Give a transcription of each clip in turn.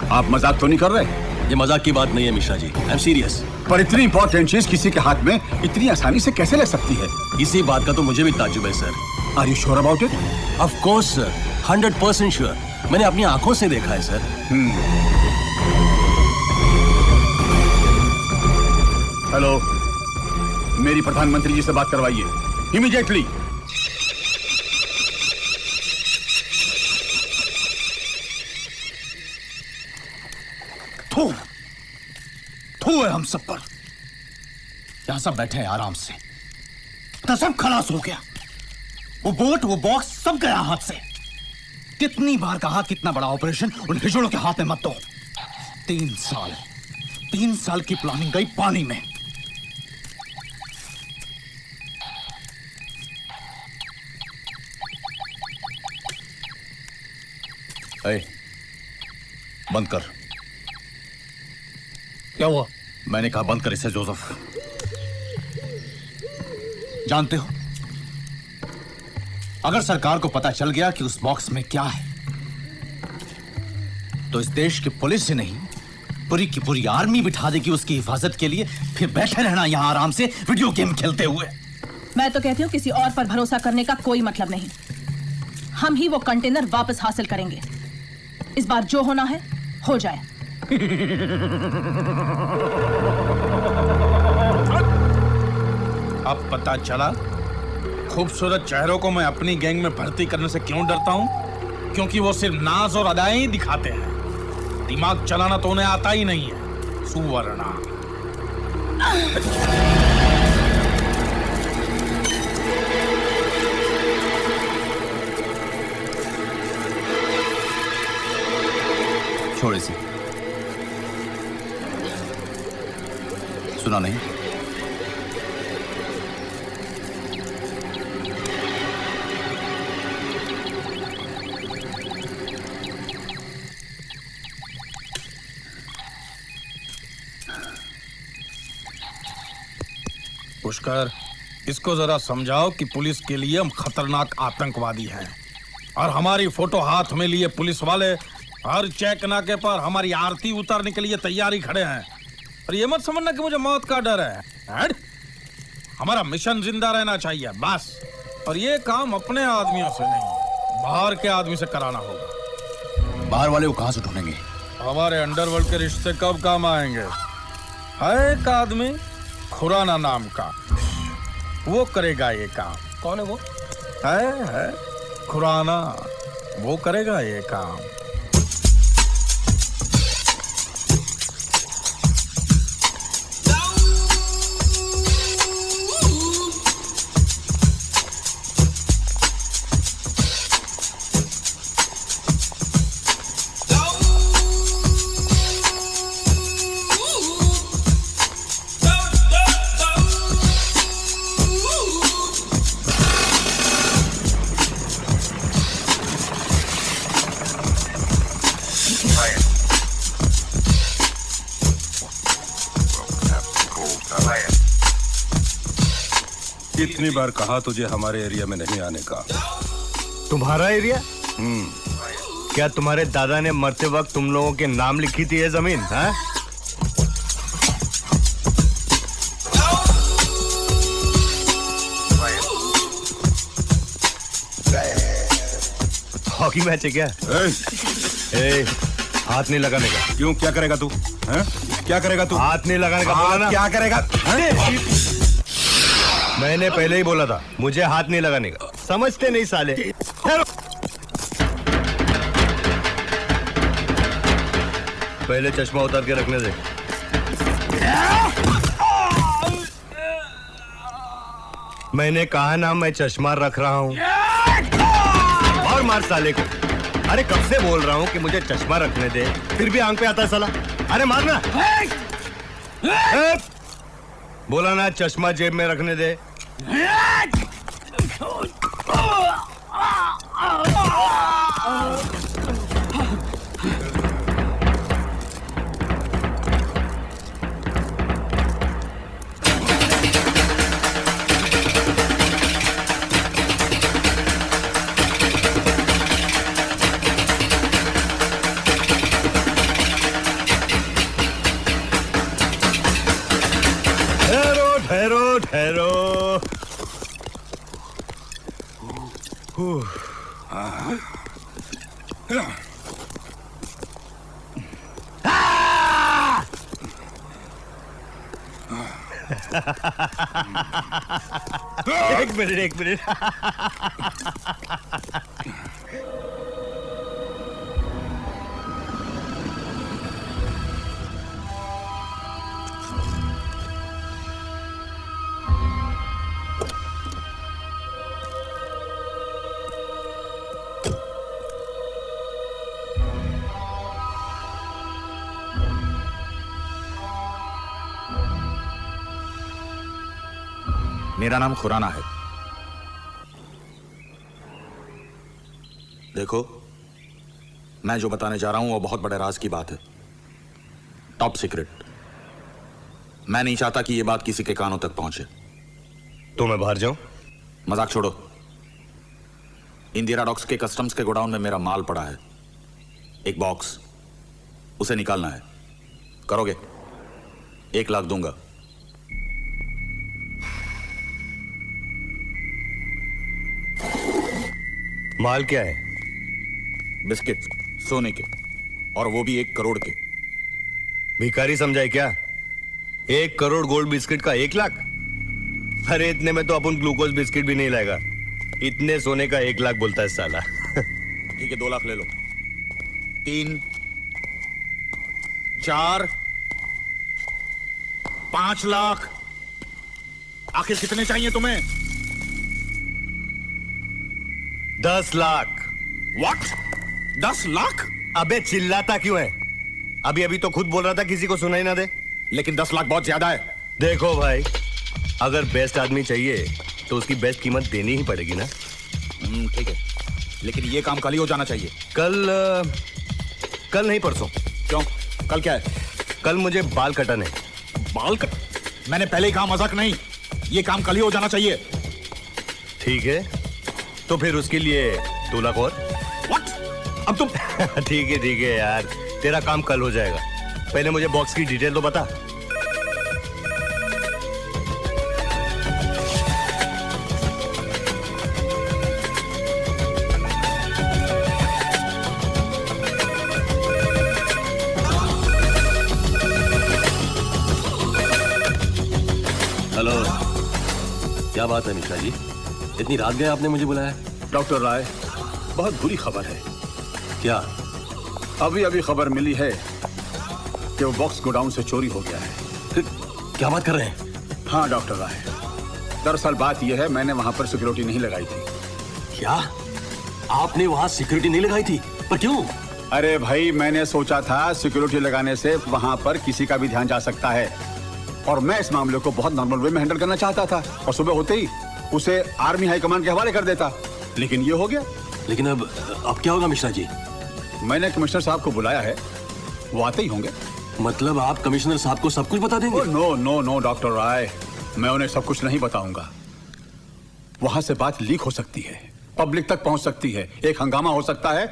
आप मजाक तो नहीं कर रहे? ये मजाक की बात नहीं है Mishra ji, I am serious. पर इतनी इंपॉर्टेंट चीज किसी के हाथ में इतनी आसानी से कैसे ले सकती है? इसी बात का तो मुझे भी ताज्जुब है sir. Are you sure about it? Of course sir, 100% sure. मैंने अपनी आंखों से देखा है सर। हेलो, मेरी प्रधानमंत्री जी से बात करवाइए इमीडिएटली। थू है हम सब पर। यहां सब बैठे हैं आराम से, तो सब खलास हो गया। वो बोट, वो बॉक्स सब गया हाथ से। कितनी बार कहा कितना बड़ा ऑपरेशन उन हिजड़ों के हाथ में मत दो। 3 साल की प्लानिंग गई पानी में। बंद कर। क्या हुआ? मैंने कहा बंद कर इसे जोसेफ। जानते हो, अगर सरकार को पता चल गया कि उस बॉक्स में क्या है, तो इस देश की पुलिस ही नहीं, पूरी की पूरी आर्मी बिठा देगी उसकी हिफाजत के लिए। फिर बैठे रहना यहां आराम से वीडियो गेम खेलते हुए। मैं तो कहती हूँ किसी और पर भरोसा करने का कोई मतलब नहीं। हम ही वो कंटेनर वापस हासिल करेंगे। इस बार जो होना है हो जाए। अब पता चला खूबसूरत चेहरों को मैं अपनी गैंग में भर्ती करने से क्यों डरता हूं? क्योंकि वो सिर्फ नाज और अदाएं ही दिखाते हैं, दिमाग चलाना तो उन्हें आता ही नहीं है। सुवर्णा छोड़ इसे। सुना नहीं? पुष्कर, इसको जरा समझाओ कि पुलिस के लिए हम खतरनाक आतंकवादी हैं और हमारी फोटो हाथ में लिए पुलिस वाले हर चेक नाके पर हमारी आरती उतारने के लिए तैयारी खड़े हैं। और ये मत समझना कि मुझे मौत का डर है। हमारा मिशन जिंदा रहना चाहिए बस। और ये काम अपने आदमियों से नहीं, बाहर के आदमी से कराना होगा। बाहर वाले को कहां से ढूंढेंगे? हमारे अंडरवर्ल्ड के रिश्ते कब काम आएंगे? है एक आदमी खुराना नाम का, वो करेगा ये काम। कौन है वो? है खुराना, वो करेगा ये काम। कितनी बार कहा तुझे हमारे एरिया में नहीं आने का? तुम्हारा एरिया? क्या तुम्हारे दादा ने मरते वक्त तुम लोगों के नाम लिखी थी ये जमीन? हाँ? हॉकी मैच है क्या? हाथ नहीं लगाने का। क्यों, क्या करेगा तू? क्या करेगा तू? हाथ नहीं लगाने का बोला ना। क्या करेगा? मैंने पहले ही बोला था मुझे हाथ नहीं लगाने का। समझते नहीं साले। पहले चश्मा उतार के रखने दे। मैंने कहा ना मैं चश्मा रख रहा हूं। और मार साले को। अरे कब से बोल रहा हूं कि मुझे चश्मा रखने दे, फिर भी आंख पे आता है साला। अरे मारना। बोला ना चश्मा जेब में रखने दे। एक मिनट एक मिनट। मेरा नाम खुराना है। देखो, मैं जो बताने जा रहा हूं वो बहुत बड़े राज की बात है, टॉप सीक्रेट। मैं नहीं चाहता कि ये बात किसी के कानों तक पहुंचे। तो मैं बाहर जाऊं? मजाक छोड़ो। इंदिरा डॉक्स के कस्टम्स के गोडाउन में मेरा माल पड़ा है, एक बॉक्स, उसे निकालना है। करोगे? 1 लाख दूंगा। माल क्या है? बिस्किट, सोने के, और वो भी 1 करोड़ के। भिखारी समझाए क्या? 1 करोड़ गोल्ड बिस्किट का 1 लाख? अरे इतने में तो अपन ग्लूकोज बिस्किट भी नहीं लाएगा। इतने सोने का 1 लाख बोलता है साला। ठीक है, 2 लाख ले लो। 3, 4, 5 लाख। आखिर कितने चाहिए तुम्हें? 10 लाख। व्हाट? 10 लाख? अबे चिल्लाता क्यों है? अभी अभी तो खुद बोल रहा था किसी को सुनाई ना दे। लेकिन 10 लाख बहुत ज्यादा है। देखो भाई, अगर बेस्ट आदमी चाहिए तो उसकी बेस्ट कीमत देनी ही पड़ेगी ना। ठीक है, लेकिन ये काम कल ही हो जाना चाहिए। कल नहीं, परसों। क्यों? कल क्या है? कल मुझे बाल कटाने। बाल कट? मैंने पहले ही कहा मजाक नहीं। ये काम कल ही हो जाना चाहिए। ठीक है, तो फिर उसके लिए 2 लाख और। व्हाट? अब तुम ठीक है यार, तेरा काम कल हो जाएगा। पहले मुझे बॉक्स की डिटेल तो बता। हेलो, क्या बात है मिश्रा जी? इतनी रात गए आपने मुझे बुलाया? डॉक्टर राय, बहुत बुरी खबर है। क्या? अभी अभी खबर मिली है कि वो बॉक्स गोडाउन से चोरी हो गया है। क्या बात कर रहे हैं? हाँ डॉक्टर राय, दरअसल बात यह है, मैंने वहां पर सिक्योरिटी नहीं लगाई थी। क्या? आपने वहां सिक्योरिटी नहीं लगाई थी? पर क्यों? अरे भाई, मैंने सोचा था सिक्योरिटी लगाने से वहां पर किसी का भी ध्यान जा सकता है, और मैं इस मामले को बहुत नॉर्मल वे में हैंडल करना चाहता था, और सुबह होते ही उसे आर्मी हाईकमांड के हवाले कर देता। लेकिन ये हो गया। लेकिन अब क्या होगा मिश्रा जी? मैंने कमिश्नर साहब को बुलाया है, वो आते ही होंगे। मतलब आप कमिश्नर साहब को सब कुछ बता देंगे? नो नो नो डॉक्टर राय, मैं उन्हें सब कुछ नहीं बताऊंगा। वहां से बात लीक हो सकती है, पब्लिक तक पहुंच सकती है, एक हंगामा हो सकता है,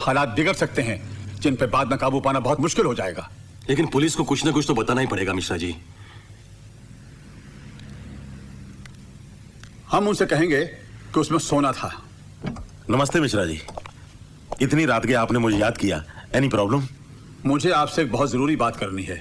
हालात बिगड़ सकते हैं जिन पे बाद में काबू पाना बहुत मुश्किल हो जाएगा। लेकिन पुलिस को कुछ ना कुछ तो बताना ही पड़ेगा मिश्रा जी। हम उनसे कहेंगे कि उसमें सोना था। नमस्ते मिश्रा जी, इतनी रात के आपने मुझे याद किया। Any problem? मुझे आपसे एक बहुत जरूरी बात करनी है।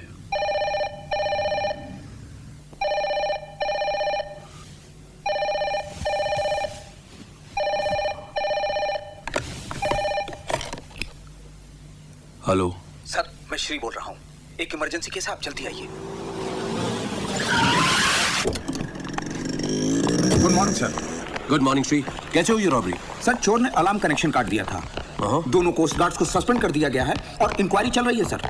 हेलो सर, मैं श्री बोल रहा हूँ। एक इमरजेंसी केस है, आप जल्दी आइए। Good morning sir. Good morning Shri, कैसे हुई ये रॉबरी? सर, चोर ने अलार्म कनेक्शन काट दिया था। दोनों कोस्ट गार्ड्स को सस्पेंड कर दिया गया है और इंक्वायरी चल रही है सर।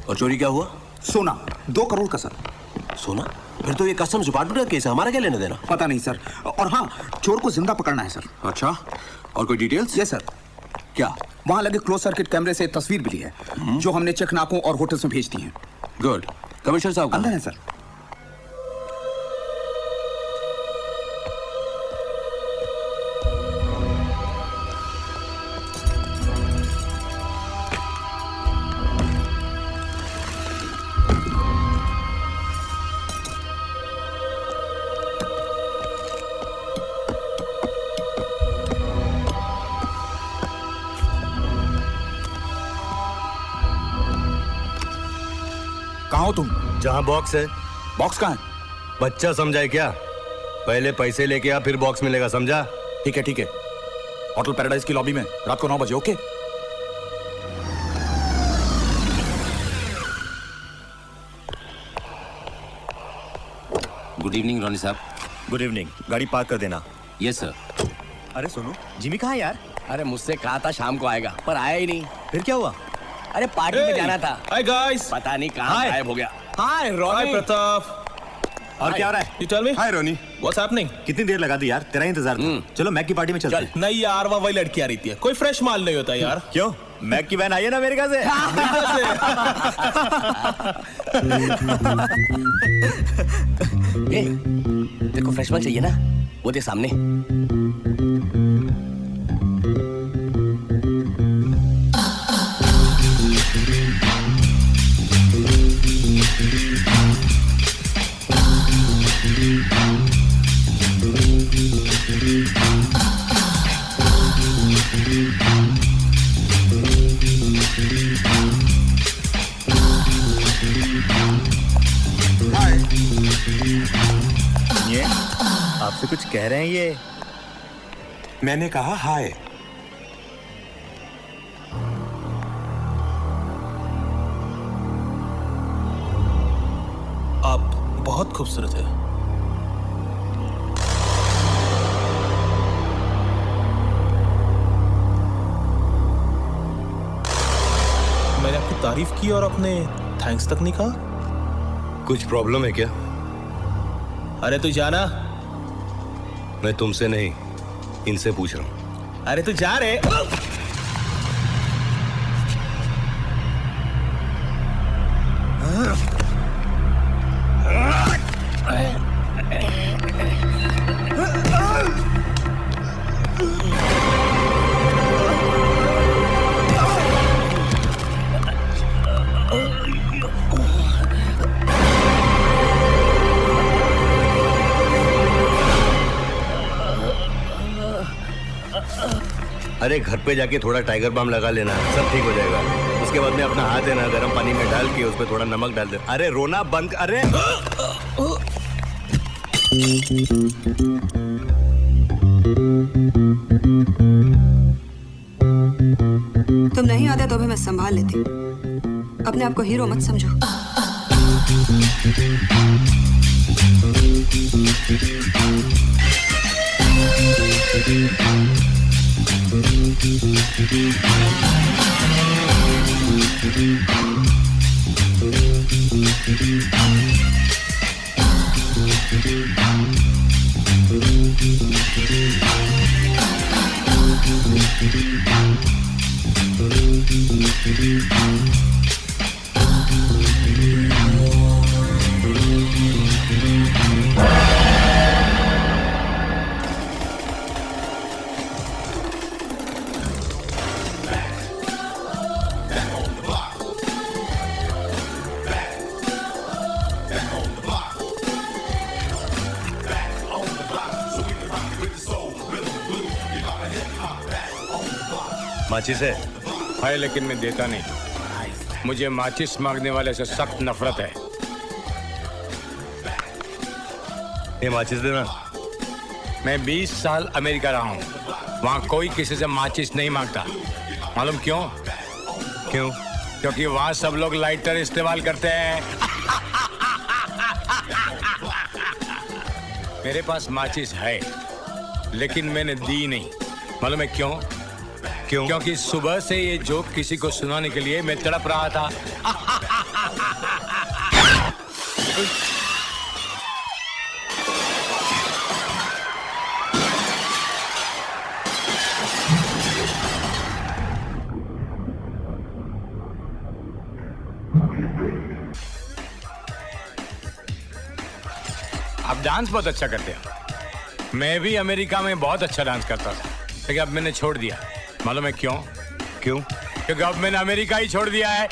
और चोरी क्या हुआ? सोना 2 करोड़ का सर। सोना? फिर तो ये कस्टम्स डिपार्टमेंट का केस है, हमारा क्या लेना देना? पता नहीं सर। और हाँ, चोर को जिंदा पकड़ना है सर। अच्छा, और कोई डिटेल्स? Yes sir. क्या? वहां लगे क्लोज सर्किट कैमरे से तस्वीर मिली है, जो हमने चेक नाकों और होटल्स में भेज दी है। गुड। कमिश्नर साहब अंदर है सर। कहाँ हो तुम? जहाँ बॉक्स है। बॉक्स कहाँ है? बच्चा समझाए क्या? पहले पैसे लेके आ, फिर बॉक्स मिलेगा, समझा? ठीक है ठीक है, होटल पैराडाइज की लॉबी में रात को 9 बजे। ओके। गुड इवनिंग रॉनी साहब। Good evening. गाड़ी पार्क कर देना। Yes sir. अरे सुनो, जिमी कहाँ है यार? अरे मुझसे कहा था शाम को आएगा, पर आया ही नहीं। फिर क्या हुआ? अरे पार्टी में जाना था। Hi guys. पता नहीं कहाँ गायब हो गया। हाय हाय रॉनी। प्रताप। और क्या हो रहा है? You tell me. Hi Ronnie. What's happening? कितनी देर लगा दी यार, तेरा इंतजार था। चलो मैक की पार्टी में चलते हैं। नहीं यार, वही लड़की आ रही थी, कोई फ्रेश माल नहीं होता यार। क्यों? मैक की वैन आई है ना अमेरिका से। ए, तेरे को फ्रेश माल चाहिए ना? वो देख सामने। ये आपसे कुछ कह रहे हैं ये? मैंने कहा हाय। आप बहुत खूबसूरत है। मैंने आपकी तारीफ की और आपने थैंक्स तक नहीं कहा। कुछ प्रॉब्लम है क्या? अरे तू जाना। मैं तुमसे नहीं, इनसे पूछ रहा हूँ। अरे तू जा रे। अरे घर पे जाके थोड़ा टाइगर बाम लगा लेना, सब ठीक हो जाएगा। उसके बाद में अपना हाथ है ना गर्म पानी में डाल के उसमें थोड़ा नमक डाल दे। अरे रोना बंद। अरे तुम नहीं आते तो भी मैं संभाल लेती। अपने आप को हीरो मत समझो। माचिस है? है लेकिन मैं देता नहीं। मुझे माचिस मांगने वाले से सख्त नफरत है। ये माचिस देना। मैं 20 साल अमेरिका रहा हूँ, वहाँ कोई किसी से माचिस नहीं मांगता। मालूम क्यों? क्यों? क्योंकि वहाँ सब लोग लाइटर इस्तेमाल करते हैं। मेरे पास माचिस है लेकिन मैंने दी नहीं। मालूम है क्यों? क्यों? क्योंकि सुबह से ये जोक किसी को सुनाने के लिए मैं तड़प रहा था। आप डांस बहुत अच्छा करते हैं। मैं भी अमेरिका में बहुत अच्छा डांस करता था, लेकिन अब मैंने छोड़ दिया। मालूम है क्यों? क्यों? क्योंकि अब मैंने अमेरिका ही छोड़ दिया है।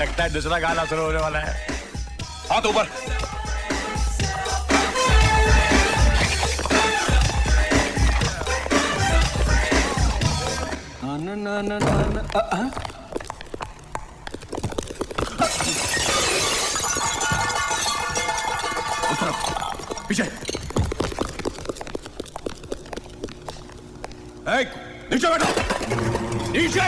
लगता है दूसरा गाना शुरू होने वाला है। हाथ ऊपर। पीछे। नीचे बैठो, नीचे।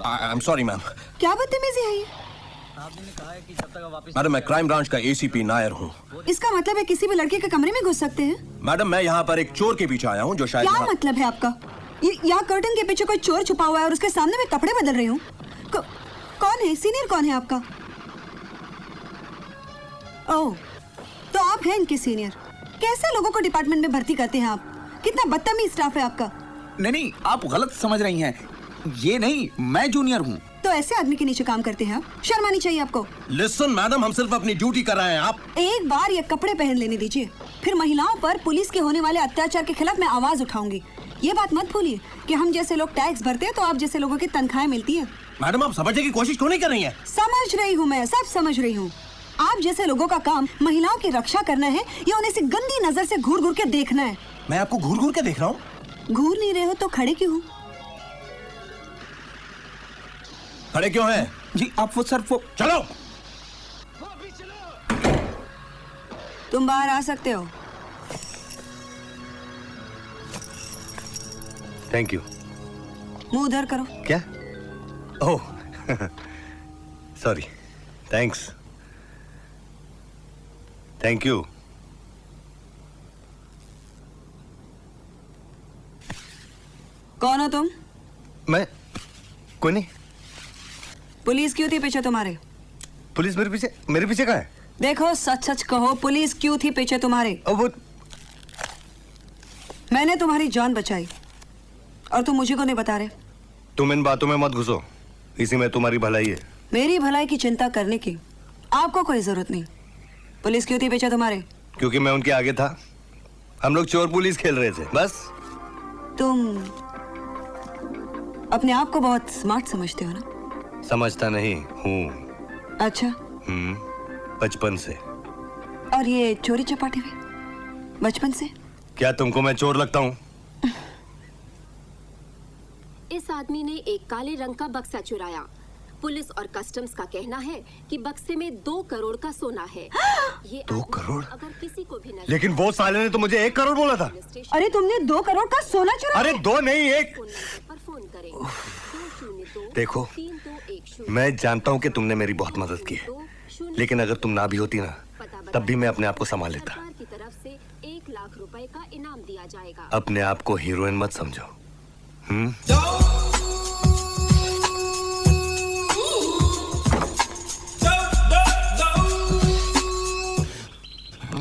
I am sorry ma'am. क्या बदतमीजी है ये? मैडम मैं क्राइम ब्रांच का एसीपी नायर हूँ। इसका मतलब है किसी भी लड़के के कमरे में घुस सकते हैं? मैडम मैं यहाँ पर एक चोर के पीछे आया हूँ जो शायद क्या मतलब है आपका? यहाँ कर्टन के पीछे कोई चोर छुपा हुआ है और उसके सामने मैं कपड़े बदल रही हूँ। कौन है? सीनियर कौन है आपका? ओह, तो आप हैं इनके सीनियर। कैसे लोगों को डिपार्टमेंट में भर्ती करते हैं आप? कितना बदतमीज स्टाफ है आपका। नहीं, आप गलत समझ रही हैं। ये नहीं, मैं जूनियर हूँ। तो ऐसे आदमी के नीचे काम करते हैं आप? शर्म आनी चाहिए आपको। लिसन मैडम, हम सिर्फ अपनी ड्यूटी कर रहे हैं। आप एक बार ये कपड़े पहन लेने दीजिए, फिर महिलाओं पर पुलिस के होने वाले अत्याचार के खिलाफ मैं आवाज उठाऊंगी। ये बात मत भूलिए कि हम जैसे लोग टैक्स भरते हैं तो आप जैसे लोगों की तनख्वाहें मिलती है। मैडम आप समझने की कोशिश क्यों नहीं कर रही हैं? समझ रही हूँ, मैं सब समझ रही हूँ। आप जैसे लोगों का काम महिलाओं की रक्षा करना है या उन्हें से गंदी नजर से घूर घूर के देखना है? मैं आपको घूर घूर के देख रहा हूँ। घूर नहीं रहे हो तो खड़े क्यों हो? खड़े क्यों हैं? जी आप वो सर वो चलो। तुम बाहर आ सकते हो। Thank you. मुंह उधर करो। क्या? Oh sorry. Thanks. Thank you. कौन हो तुम? मैं कोई नहीं। पुलिस क्यों थी पीछे तुम्हारे? पुलिस मेरे पीछे कहाँ है? देखो सच सच कहो, पुलिस क्यों थी पीछे तुम्हारे? वो मैंने तुम्हारी जान बचाई और तुम मुझे को नहीं बता रहे। तुम इन बातों में मत घुसो, इसी में तुम्हारी भलाई है। मेरी भलाई की चिंता करने की आपको कोई जरूरत नहीं। पुलिस क्यों थी पीछे तुम्हारे? क्योंकि मैं उनके आगे था। हम लोग चोर पुलिस खेल रहे थे बस। तुम अपने आप को बहुत स्मार्ट समझते हो ना? समझता नहीं हूँ। अच्छा। बचपन से। और ये चोरी चपाटी भी बचपन से? क्या तुमको मैं चोर लगता हूँ? इस आदमी ने एक काले रंग का बक्सा चुराया। पुलिस और कस्टम्स का कहना है कि बक्से में 2 करोड़ का सोना है। ये 2 करोड़? अगर किसी को भी नजर लेकिन वो साले ने तो मुझे 1 करोड़ बोला था। अरे तुमने 2 करोड़ का सोना चुराया? अरे 2 नहीं 1। पर फोन करें। देखो मैं जानता हूँ कि तुमने मेरी बहुत मदद की है, लेकिन अगर तुम ना भी होती ना तब भी मैं अपने आप को संभाल लेता। सरकार की तरफ से 1 लाख रुपए का इनाम दिया जाएगा। अपने आप को हीरोइन मत समझो।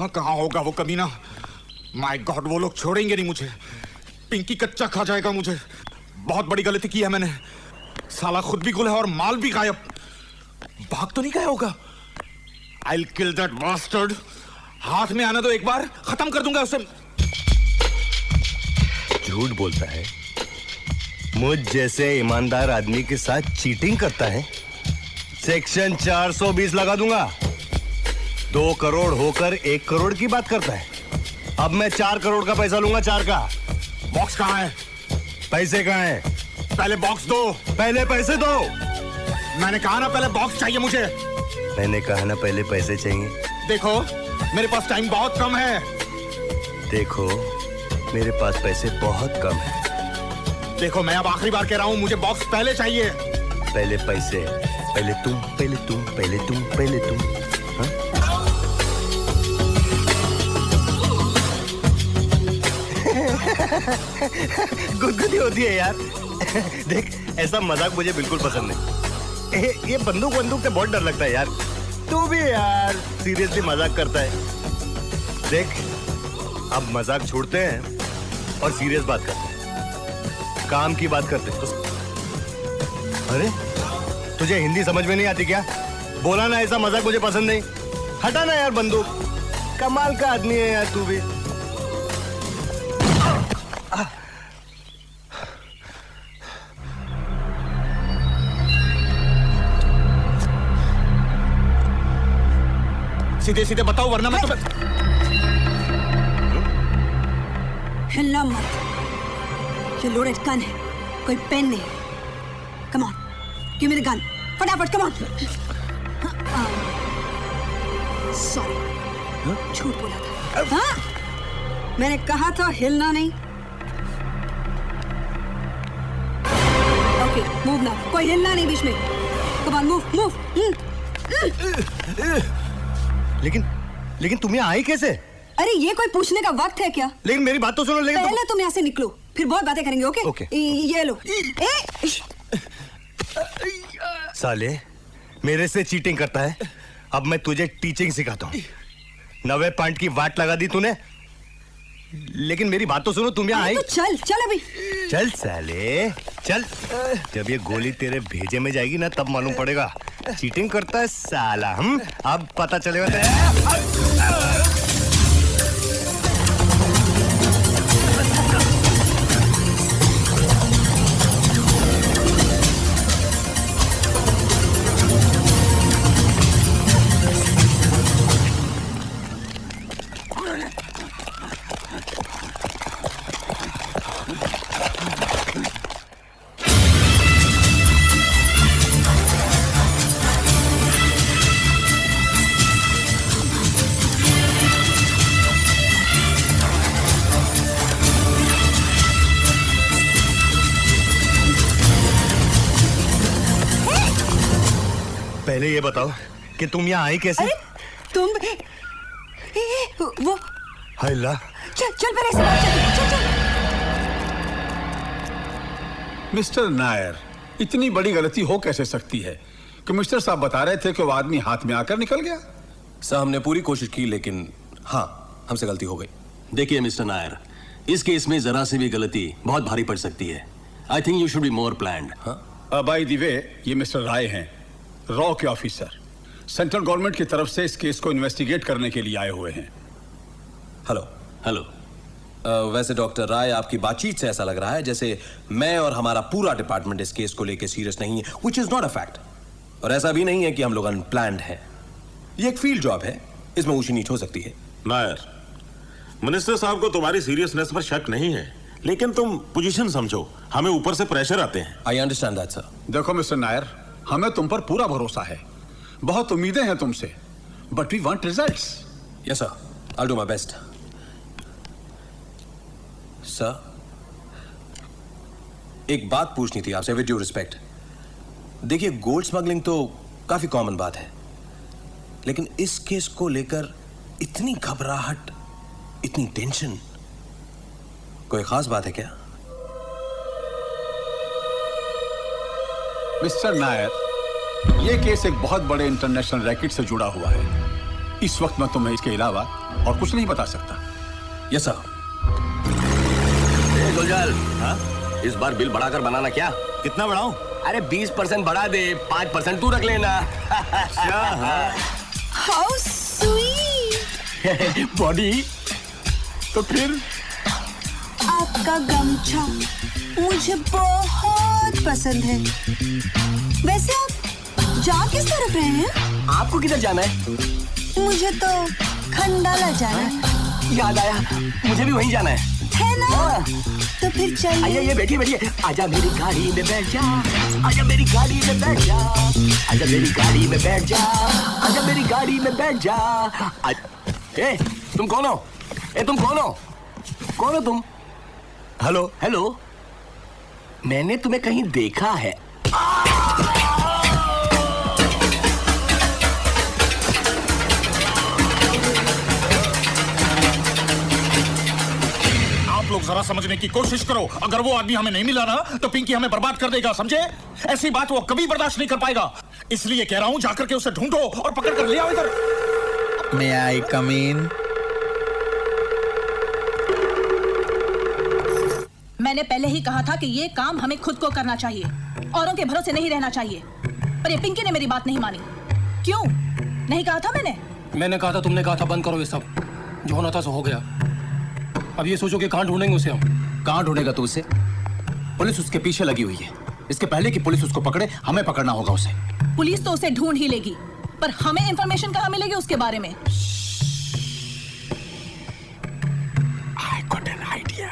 कहाँ होगा वो कमीना? माय गॉड, वो लोग छोड़ेंगे नहीं मुझे। पिंकी कच्चा खा जाएगा मुझे। बहुत बड़ी गलती की है मैंने। साला खुद भी गुल है और माल भी गायब। भाग तो नहीं गया होगा? I'll kill that bastard। हाथ में आने दो एक बार, खत्म कर दूंगा उसे। झूठ बोलता है, मुझ जैसे ईमानदार आदमी के साथ चीटिंग करता है। सेक्शन 420 लगा दूंगा। 2 करोड़ होकर 1 करोड़ की बात करता है। अब मैं 4 करोड़ का पैसा लूंगा, 4 का। बॉक्स कहाँ है? पैसे कहाँ हैं? पहले बॉक्स दो। पहले पैसे दो। मैंने कहा ना पहले बॉक्स चाहिए मुझे। मैंने कहा ना पहले पैसे चाहिए। देखो मेरे पास टाइम बहुत कम है। देखो मेरे पास पैसे बहुत कम है। देखो मैं अब आखिरी बार कह रहा हूँ, मुझे बॉक्स पहले चाहिए। पहले पैसे, पहले तुम, पहले तुम, पहले तुम, पहले तुम। हाँ? गुदगुदी होती है यार। देख, ऐसा मजाक मुझे बिल्कुल पसंद नहीं। ये बंदूक से बहुत डर लगता है यार। तू भी यार सीरियसली मजाक करता है। देख, अब मजाक छोड़ते हैं और सीरियस बात करते हैं, काम की बात करते हैं। अरे तुझे हिंदी समझ में नहीं आती क्या? बोला ना ऐसा मजाक मुझे पसंद नहीं। हटा ना यार बंदूक। कमाल का आदमी है यार तू भी। सीधे सीधे बताओ वरना मैं तुम्हें। हिलना मत। ये लोडेड गन है, कोई पेन नहीं। Come on, give me the gun. फटाफट कम ऑन। सॉरी, झूठ बोला था। हाँ? मैंने कहा था हिलना नहीं। ओके, मूव ना। कोई हिलना नहीं बीच में। Come on, move move. लेकिन तुम यहाँ आई कैसे? अरे ये कोई पूछने का वक्त है क्या? लेकिन मेरी बात तो सुनो। लेकिन पहले तुम यहाँ से निकलो, फिर बहुत बातें करेंगे। Okay okay. ये लो। साले मेरे से चीटिंग करता है। अब मैं तुझे टीचिंग सिखाता हूँ। 90 पॉइंट की वाट लगा दी तूने। लेकिन मेरी बात तो सुनो, तुम यहाँ आई। तो चल अभी। चल साले चल। जब ये गोली तेरे भेजे में जाएगी ना तब मालूम पड़ेगा चीटिंग करता है साला। हम अब पता चलेगा। पहले ये बताओ कि तुम यहाँ आई कैसे? अरे तुम वो हायला। चल पहले से बात चल। मिस्टर नायर, इतनी बड़ी गलती हो कैसे सकती है? कमिश्नर साहब बता रहे थे कि वो आदमी हाथ में आकर निकल गया। सर हमने पूरी कोशिश की लेकिन हाँ हमसे गलती हो गई। देखिए मिस्टर नायर, इस केस में जरा सी भी गलती बहुत भारी पड़ सकती है। I think you should be more planned. By the way, ये मिस्टर राय हैं, रॉ के ऑफिसर। सेंट्रल गवर्नमेंट की तरफ से इस केस को इन्वेस्टिगेट करने के लिए आए हुए हैं। हेलो। वैसे डॉक्टर राय, आपकी बातचीत से ऐसा लग रहा है जैसे मैं और हमारा पूरा डिपार्टमेंट इस केस को लेकर सीरियस नहीं है, which is not a fact। और ऐसा भी नहीं है कि हम लोग अनप्लान्ड हैं। ये एक फील्ड जॉब है, इसमें ऊंची नीच हो सकती है। नायर, मिनिस्टर साहब को तुम्हारी सीरियसनेस पर शक नहीं है, लेकिन तुम पोजीशन समझो, हमें ऊपर से प्रेशर आते हैं। I understand that sir. देखो मिस्टर नायर, हमें तुम पर पूरा भरोसा है, बहुत उम्मीदें हैं तुमसे, but we want results. Yes sir, I do my best. Sir, एक बात पूछनी थी आपसे विद ड्यू रिस्पेक्ट। देखिए, गोल्ड स्मगलिंग तो काफी कॉमन बात है, लेकिन इस केस को लेकर इतनी घबराहट, इतनी टेंशन, कोई खास बात है क्या? मिस्टर नायर, यह केस एक बहुत बड़े इंटरनेशनल रैकेट से जुड़ा हुआ है। इस वक्त मैं तुम्हें इसके अलावा और कुछ नहीं बता सकता। Yes sir. गुलजाल, हाँ? इस बार बिल बढ़ाकर बनाना क्या? कितना बढ़ाऊं? अरे 20% बढ़ा दे, 5% तू रख लेना। How sweet. बॉडी तो फिर आपका गमछा मुझे बहुत पसंद है। वैसे आप जा किस तरफ रहे हैं? आपको किधर जाना है? मुझे तो खंडाला जाना है। याद आया, मुझे भी वहीं जाना है ना? तो फिर चलिए। आइए, बैठिए बैठिए। आजा मेरी गाड़ी में बैठ जा, आजा मेरी गाड़ी में बैठ जा, आजा मेरी गाड़ी में बैठ जा, आजा मेरी गाड़ी में बैठ जा। ए, तुम कौन हो? तुम कौन हो? कौन हो तुम? हेलो हेलो, मैंने तुम्हें कहीं देखा है। आप लोग जरा समझने की कोशिश करो। अगर वो आदमी हमें नहीं मिला ना तो पिंकी हमें बर्बाद कर देगा, समझे? ऐसी बात वो कभी बर्दाश्त नहीं कर पाएगा। इसलिए कह रहा हूं, जाकर के उसे ढूंढो और पकड़ कर ले आओ इधर। May I come in? मैंने पहले ही कहा था कि ये काम हमें खुद को करना चाहिए, औरों के भरोसे नहीं रहना चाहिए। पर ये पिंकी ने मेरी बात नहीं मानी। क्यों? नहीं कहा था मैंने? मैंने कहा था, तुमने कहा था बंद करो ये सब। जो होना था सो हो गया। अब ये सोचो कि कहाँ ढूंढेंगे उसे हम। कहाँ ढूंढेगा तू उसे? पुलिस उसके पीछे लगी हुई है। इसके पहले कि पुलिस उसको पकड़े, हमें पकड़ना होगा उसे। पुलिस तो उसे ढूंढ ही लेगी, पर हमें इंफॉर्मेशन कहाँ मिलेगी उसके बारे में? I got an idea.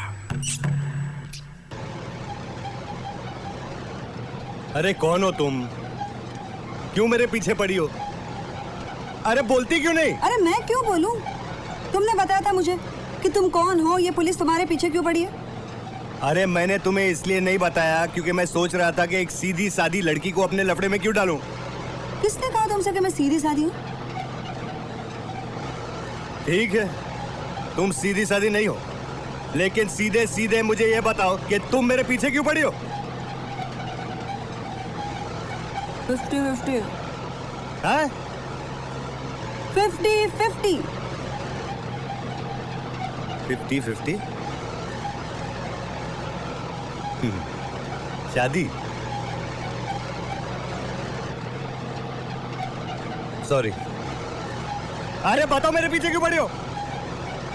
अरे कौन हो तुम? क्यों मेरे पीछे पड़ी हो? अरे बोलती क्यों नहीं? अरे मैं क्यों बोलूं? तुमने बताया था मुझे कि तुम कौन हो, ये पुलिस तुम्हारे पीछे क्यों पड़ी है? अरे मैंने तुम्हें इसलिए नहीं बताया क्योंकि मैं सोच रहा था कि एक सीधी सादी लड़की को अपने लफड़े में क्यों डालूं। किसने कहा तुमसे कि मैं सीधी सादी हूँ? ठीक है, तुम सीधी सादी नहीं हो, लेकिन सीधे सीधे मुझे ये बताओ कि तुम मेरे पीछे क्यों पड़ी हो? 50-50। हाँ? 50-50। 50-50? शादी? सॉरी। अरे बताओ मेरे पीछे क्यों पड़ी हो?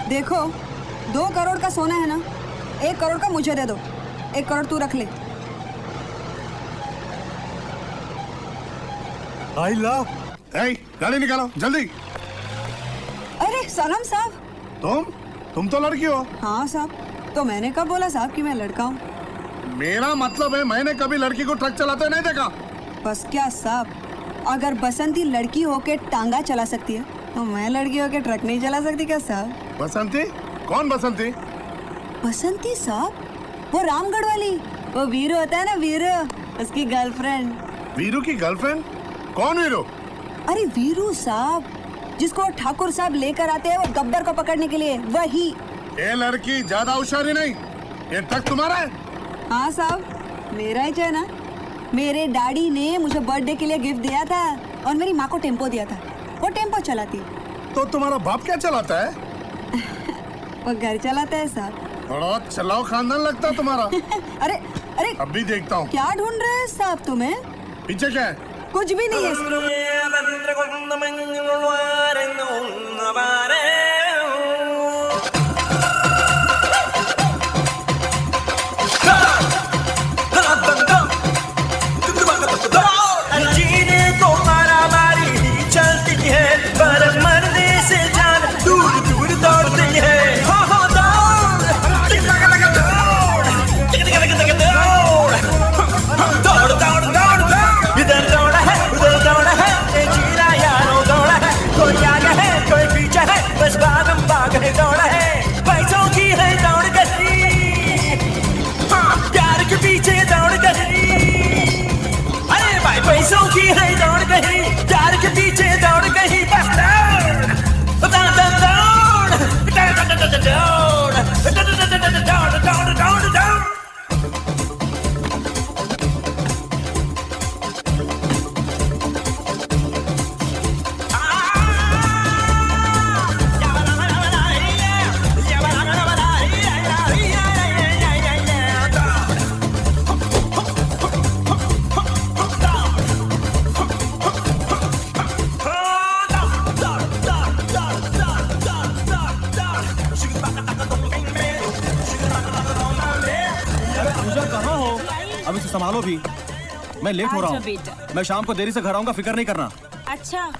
देखो, 2 करोड़ का सोना है ना, 1 करोड़ का मुझे दे दो, 1 करोड़ तू रख ले। I love. गाड़ी निकालो जल्दी। अरे सलाम साहब। तुम तो लड़की हो। हाँ साहब, तो मैंने कब बोला साहब कि मैं लड़का हूँ? मेरा मतलब है, मैंने कभी लड़की को ट्रक चलाते नहीं देखा। बस क्या साहब, अगर बसंती लड़की होके टांगा चला सकती है तो मैं लड़की होके ट्रक नहीं चला सकती क्या साहब? बसंती? कौन बसंती? बसंती साहब, वो रामगढ़ वाली, वो वीरू होता है ना, वीरू, उसकी गर्लफ्रेंड। वीरू की गर्लफ्रेंड? कौन वीरू? अरे वीरू साहब, जिसको ठाकुर साहब लेकर आते हैं वो गब्बर को पकड़ने के लिए, वही। ये लड़की ज्यादा होशियारी नहीं, ये ट्रक तुम्हारा है? हाँ साहब, मेरा ही है ना। मेरे डैडी ने मुझे बर्थडे के लिए गिफ्ट दिया था और मेरी माँ को टेम्पो दिया था, वो टेम्पो चलाती। तो तुम्हारा बाप क्या चलाता है? वो घर चलाता है साहब। बड़ा चलाओ खानदान लगता है तुम्हारा। अरे अरे, अभी देखता हूँ। क्या ढूंढ रहे हैं साहब तुम्हें? पीछे क्या है? कुछ भी नहीं है। बस उठो भी, मैं लेट हो रहा आजा हूँ। बेटा। मैं शाम को देरी से घर आऊंगा, फिक्र नहीं करना। अच्छा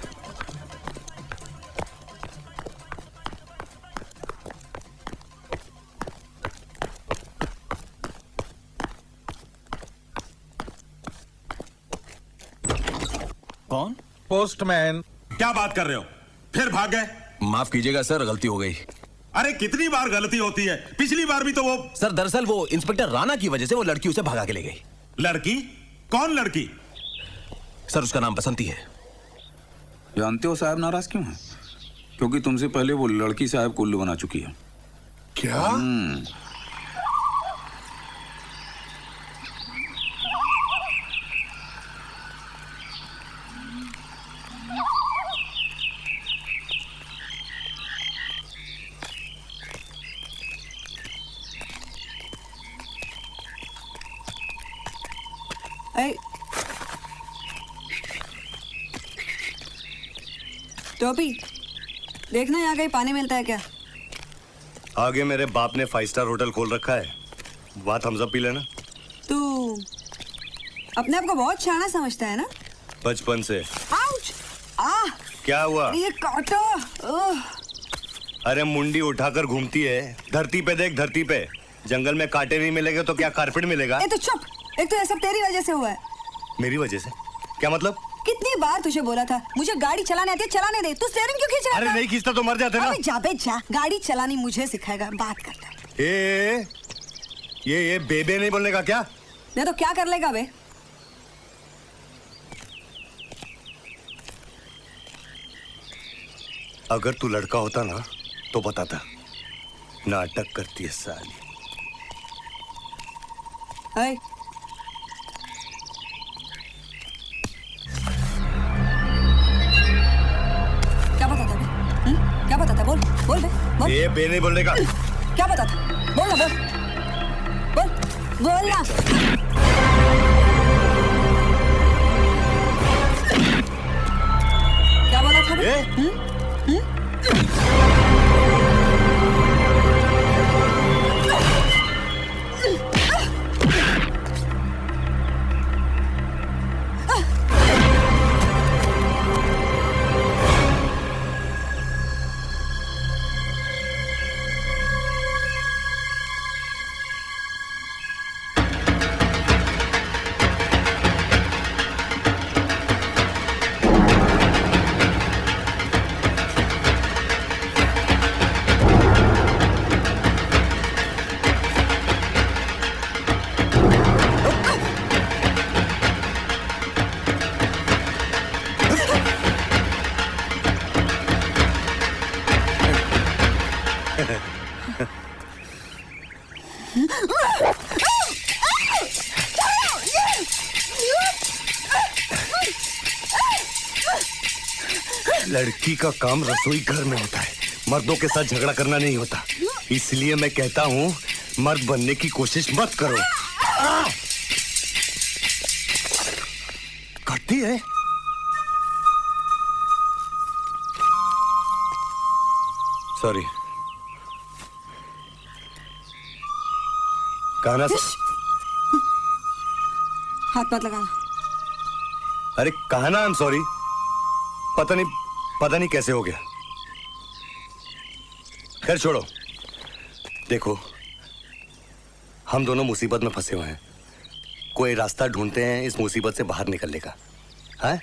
कौन? पोस्टमैन। क्या बात कर रहे हो? फिर भाग गए? माफ कीजिएगा सर, गलती हो गई। अरे कितनी बार गलती होती है? पिछली बार भी तो वो सर दरअसल वो इंस्पेक्टर राणा की वजह से वो लड़की उसे भगा के ले गई। लड़की? कौन लड़की? सर उसका नाम बसंती है। जानते हो साहब नाराज क्यों है? क्योंकि तुमसे पहले वो लड़की साहब को उल्लू बना चुकी है। क्या? ए, टोपी देखना यहाँ कहीं पानी मिलता है क्या? आगे मेरे बाप ने 5 स्टार होटल खोल रखा है, बात हम सब पी लेना। तू अपने आप को बहुत शाना समझता है ना? बचपन से। आउच! क्या हुआ? ये काटा। ओह! अरे मुंडी उठाकर घूमती है। धरती पे देख, धरती पे जंगल में कांटे नहीं मिलेंगे तो क्या कारपेट मिलेगा? ए तो चुप। एक तो ये सब तेरी वजह से हुआ है। मेरी वजह से? क्या मतलब? कितनी बार तुझे बोला था मुझे गाड़ी चलाने आती है, चलाने दे। तू स्टीयरिंग क्यों खींच रहा था? अरे नहीं खींचता तो मर जाते ना। अबे जा बे जा, गाड़ी चलानी मुझे सिखाएगा, बात करता है। ये बेबे नहीं बोलने का क्या? नहीं तो क्या कर लेगा बे? अगर तू लड़का होता ना तो बताता। नाटक करती है साली। अरे क्या पता था बे? क्या पता था? बोल बोल बे, बोल। ये बे नहीं बोलने का। क्या पता था? बोल ना, बोल बोल बोल ना। क्या बोला था बे? लड़की का काम रसोई घर में होता है, मर्दों के साथ झगड़ा करना नहीं होता। इसलिए मैं कहता हूँ मर्द बनने की कोशिश मत करो। काटती है। सॉरी। कहना हाथ मत लगाना। अरे कहना आई एम सॉरी। पता नहीं कैसे हो गया। खैर छोड़ो। देखो हम दोनों मुसीबत में फंसे हुए हैं, कोई रास्ता ढूंढते हैं इस मुसीबत से बाहर निकलने का। है?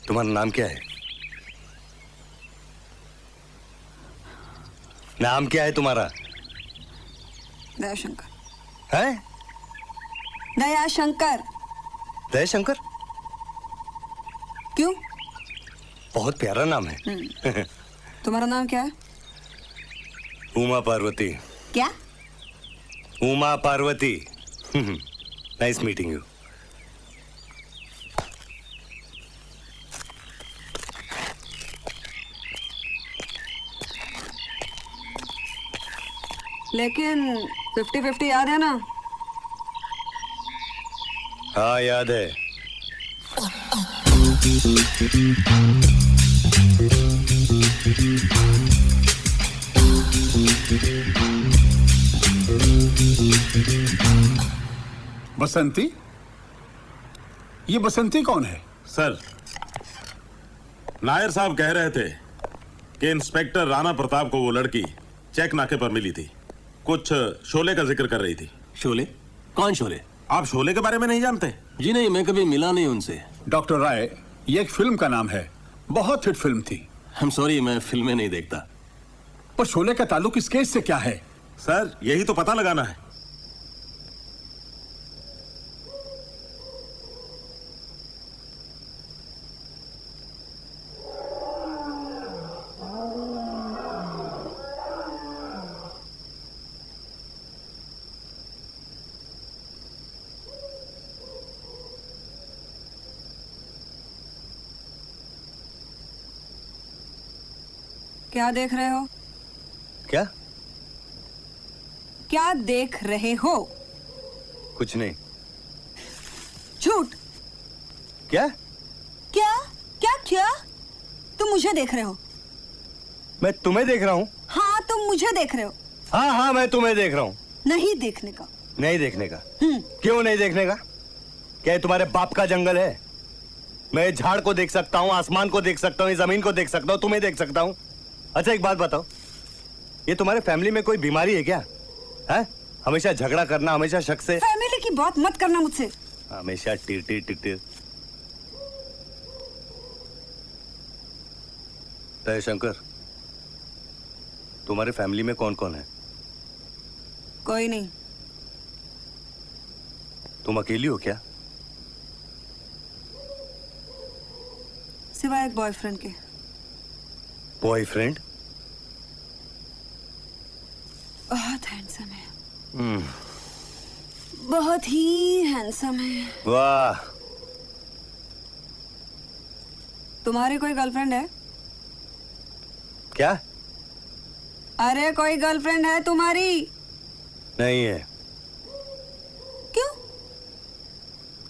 तुम्हारा नाम क्या है? नाम क्या है तुम्हारा? दयाशंकर। है? दयाशंकर। दयाशंकर? क्यों? बहुत प्यारा नाम है। तुम्हारा नाम क्या है? उमा पार्वती। क्या? Uma Parvati. Nice meeting you. लेकिन 50-50 याद है ना? हाँ याद है। बसंती? ये बसंती कौन है? सर, नायर साहब कह रहे थे कि इंस्पेक्टर राणा प्रताप को वो लड़की चेक नाके पर मिली थी, कुछ शोले का जिक्र कर रही थी। शोले? कौन शोले? आप शोले के बारे में नहीं जानते? जी नहीं, मैं कभी मिला नहीं उनसे। डॉक्टर राय, ये एक फिल्म का नाम है, बहुत हिट फिल्म थी। I'm sorry, मैं फिल्में नहीं देखता। पर शोले का ताल्लुक इस केस से क्या है? सर, यही तो पता लगाना है। क्या देख रहे हो? क्या? क्या देख रहे हो? कुछ नहीं। झूठ। क्या? क्या क्या क्या? तुम मुझे देख रहे हो? मैं तुम्हें देख रहा हूँ? हाँ, तुम मुझे देख रहे हो। हाँ हाँ, मैं तुम्हें देख रहा हूँ। नहीं देखने का। नहीं देखने का? क्यों नहीं देखने का? क्या ये तुम्हारे बाप का जंगल है? मैं झाड़ को देख सकता हूँ, आसमान को देख सकता हूँ, जमीन को देख सकता हूँ, तुम्हें देख सकता हूँ। अच्छा एक बात बताओ, ये तुम्हारे फैमिली में कोई बीमारी है क्या? है? हमेशा झगड़ा करना, हमेशा शक से। फैमिली की बात मत करना मुझसे। हमेशा टिर टिर टिर टिर। शंकर, तुम्हारे फैमिली में कौन कौन है? कोई नहीं। तुम अकेली हो क्या? सिवाय एक बॉयफ्रेंड के। बॉयफ्रेंड? बहुत हैंडसम है। बहुत ही हैंडसम है। वाह। तुम्हारी कोई गर्लफ्रेंड है? क्या? अरे कोई गर्लफ्रेंड है तुम्हारी? नहीं है। क्यों?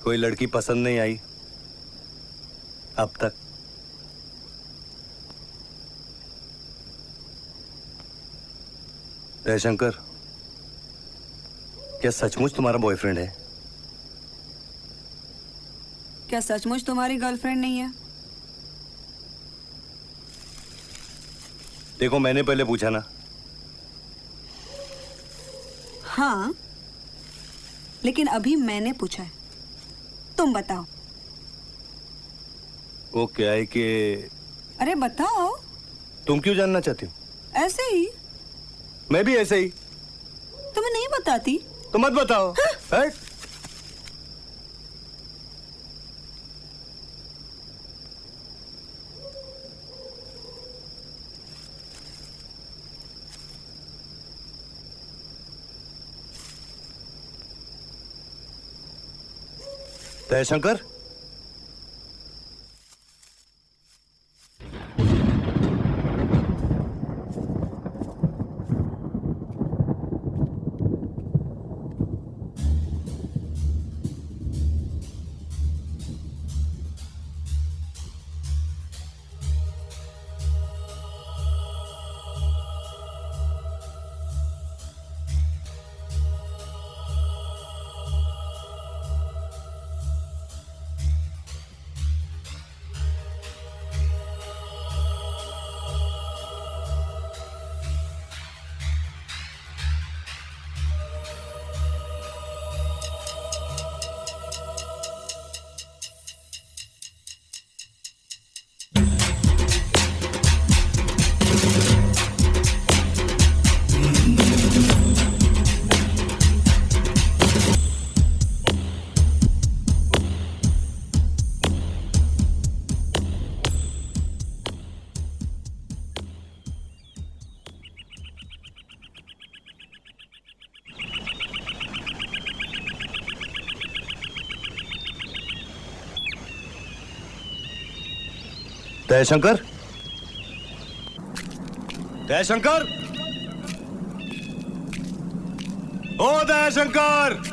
कोई लड़की पसंद नहीं आई अब तक। जयशंकर, क्या सचमुच तुम्हारा बॉयफ्रेंड है? क्या सचमुच तुम्हारी गर्लफ्रेंड नहीं है? देखो, मैंने पहले पूछा ना। हाँ, लेकिन अभी मैंने पूछा है। तुम बताओ। वो क्या है कि... अरे बताओ। तुम क्यों जानना चाहती हो? ऐसे ही। मैं भी ऐसे ही। तुम्हें नहीं बताती तो मत बताओ। हाँ? जयशंकर, जयशंकर, जयशंकर, ओ जयशंकर।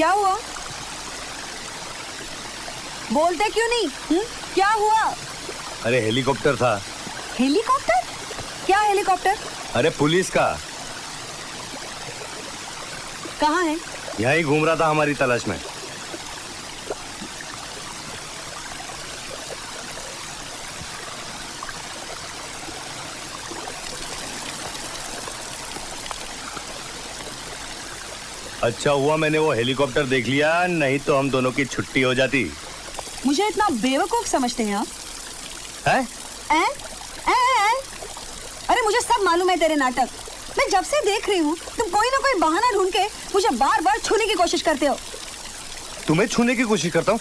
क्या हुआ? बोलते क्यों नहीं? क्या हुआ? अरे हेलीकॉप्टर था। हेलीकॉप्टर? क्या हेलीकॉप्टर? अरे पुलिस का। कहाँ है? यहाँ ही घूम रहा था हमारी तलाश में। अच्छा हुआ मैंने वो हेलीकॉप्टर देख लिया, नहीं तो हम दोनों की छुट्टी हो जाती। मुझे इतना बेवकूफ समझते हैं आप? हैं? अरे मुझे सब मालूम है तेरे नाटक। मैं जब से देख रही हूँ तुम कोई ना कोई बहाना ढूंढ के मुझे बार बार छूने की कोशिश करते हो। तुम्हें छूने की कोशिश करता हूँ?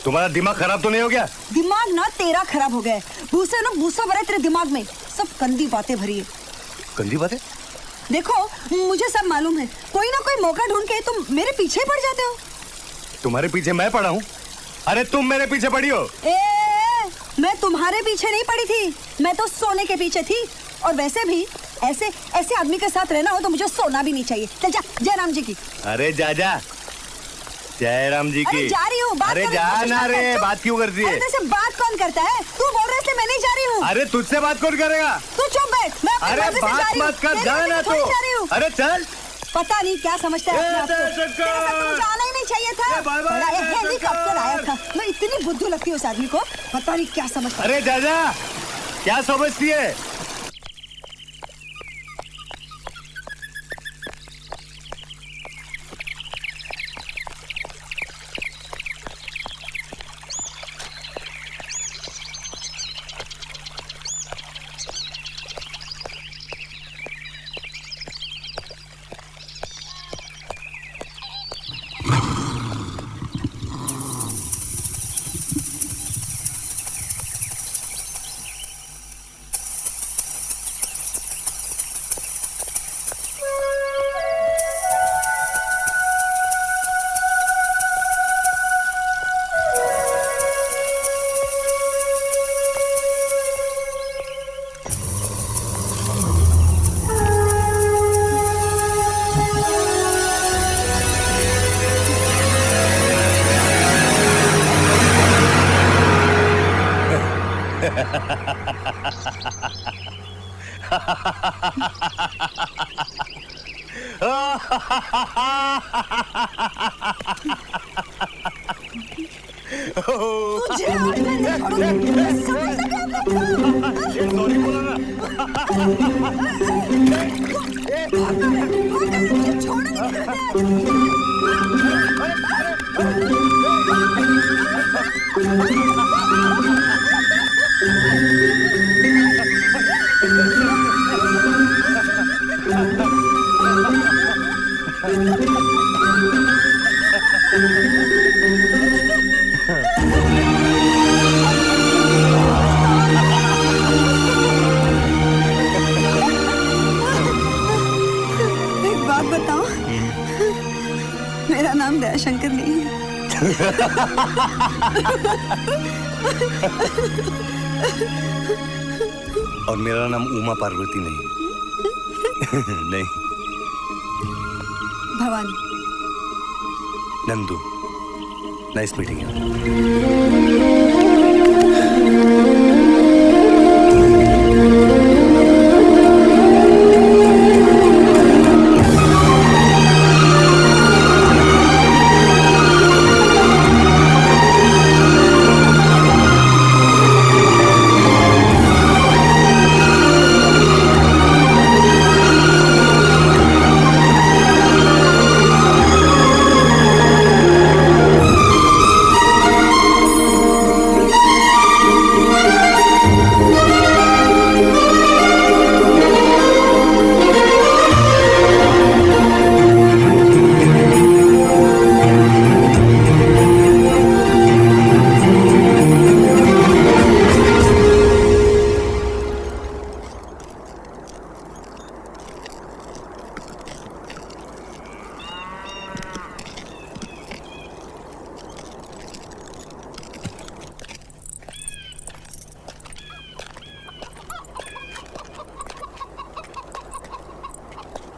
तुम्हारा दिमाग खराब तो नहीं हो गया? दिमाग ना तेरा खराब हो गया है। भूसे ना भूसा भरा है तेरे दिमाग में, सब गंदी बातें भरी है। गंदी बातें? देखो मुझे सब मालूम है, कोई ना कोई मौका ढूंढ के तुम मेरे पीछे ही पड़ जाते हो। तुम्हारे पीछे मैं पड़ा हूँ? अरे तुम मेरे पीछे पड़ी हो। मैं तुम्हारे पीछे नहीं पड़ी थी, मैं तो सोने के पीछे थी। और वैसे भी ऐसे ऐसे आदमी के साथ रहना हो तो मुझे सोना भी नहीं चाहिए। चल जा, जयराम जी की। अरे जा जा, जयराम जी की। अरे जा रही हूँ। अरे जा ना रे, बात क्यों करती है? तेरे से बात कौन करता है? तू बोल रहा है इसलिए मैं नहीं जा रही हूँ। अरे तुझसे बात कौन करेगा? तू चुप बैठ, मैं अपनी अरे मर्जी से जा बात रही हूँ। मत कर, तेरी जा मर्जी ना से थोड़ी तू। जा रही हूँ। अरे चल। पता नहीं क्या समझता है अपने आप को। तेरे साथ तो मुझे आना ही नहीं चाहिए था। बड़ा हेलीकॉप्टर आया था। मैं इतनी बुद्धू लगती हूँ उस आदमी को, पता नहीं क्या समझता है। अरे जा जा, क्या समझती है? एक बात बताओ, मेरा नाम दयाशंकर नहीं है। और मेरा नाम उमा पार्वती नहीं। नहीं, Bhavani. Nandu. Nice meeting you.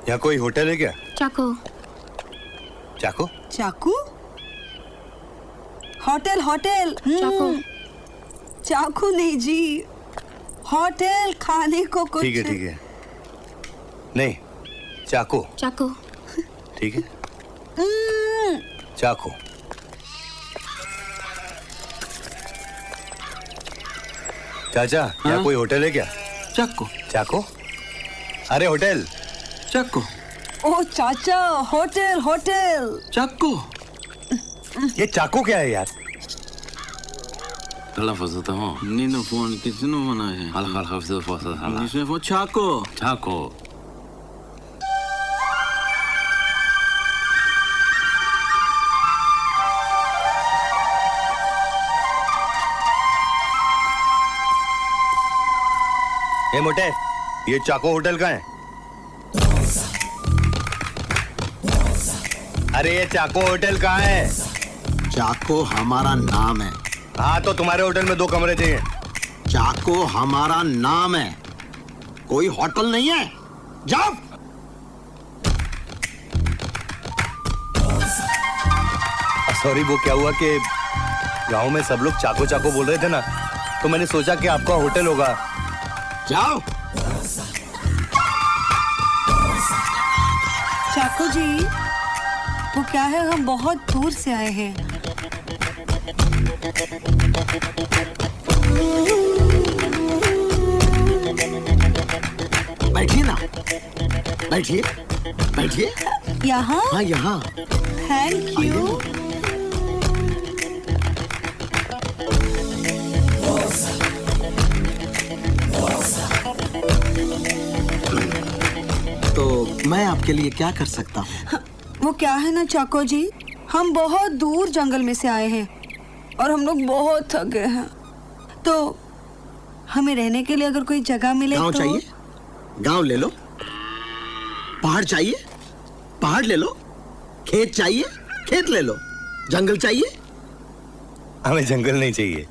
यहाँ कोई होटल है क्या? चाको। चाको? चाकू? Hotel hotel. चाकू। चाकू नहीं जी, होटल खाने को कुछ। ठीक है ठीक है, नहीं चाकू। चाकू। ठीक है, चाकू। चाचा, यहाँ कोई होटल है क्या? चाकू। चाकू? अरे होटल। चाकू। ओ चाचा, होटल होटल। चाकू। ये चाकू क्या है यार? Nino phone kitchen mana hai. Hal hafse fasa hala. Nisme phone Chaco. Chaco. ए मोटे, ये चाको होटल का है? अरे ये चाको होटल कहाँ है? चाको हमारा नाम है। हाँ तो तुम्हारे होटल में 2 कमरे चाहिए। चाको हमारा नाम है, कोई होटल नहीं है। जाओ। सॉरी, वो क्या हुआ कि गांव में सब लोग चाको चाको बोल रहे थे ना, तो मैंने सोचा कि आपका होटल होगा। जाओ। चाकू जी, वो क्या है, हम बहुत दूर से आए हैं। बैठिए ना, बैठिए बैठिए। यहाँ? हाँ यहाँ। Thank you. तो मैं आपके लिए क्या कर सकता हूँ? वो क्या है ना चाको जी, हम बहुत दूर जंगल में से आए हैं और हम लोग बहुत थक गए हैं, तो हमें रहने के लिए अगर कोई जगह मिले गाँव तो। चाहिए? गाँव ले लो। पहाड़ चाहिए? पहाड़ ले लो। खेत चाहिए? खेत ले लो। जंगल चाहिए? हमें जंगल नहीं चाहिए।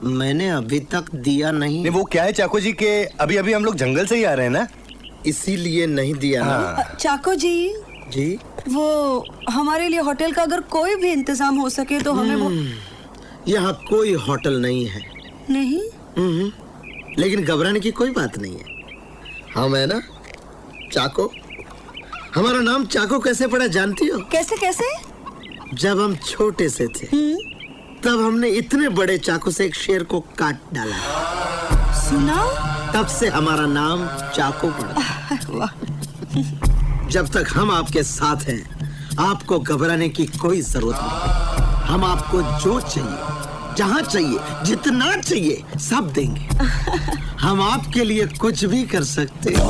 मैंने अभी तक दिया नहीं। वो क्या है चाको जी के अभी अभी हम लोग जंगल से ही आ रहे हैं ना, इसीलिए नहीं दिया ना। चाको जी जी, वो हमारे लिए होटल का अगर कोई भी इंतजाम हो सके तो हमें वो। यहाँ कोई होटल नहीं है। नहीं? लेकिन घबराने की कोई बात नहीं है। हम है ना चाको। हमारा नाम चाको कैसे पड़ा जानती हो? कैसे कैसे? जब हम छोटे से थे तब हमने इतने बड़े चाकू से एक शेर को काट डाला। सुना? तब से हमारा नाम चाको पड़ा। जब तक हम आपके साथ हैं, आपको घबराने की कोई जरूरत नहीं। हम आपको जो चाहिए, जहाँ चाहिए, जितना चाहिए, सब देंगे। हम आपके लिए कुछ भी कर सकते हैं।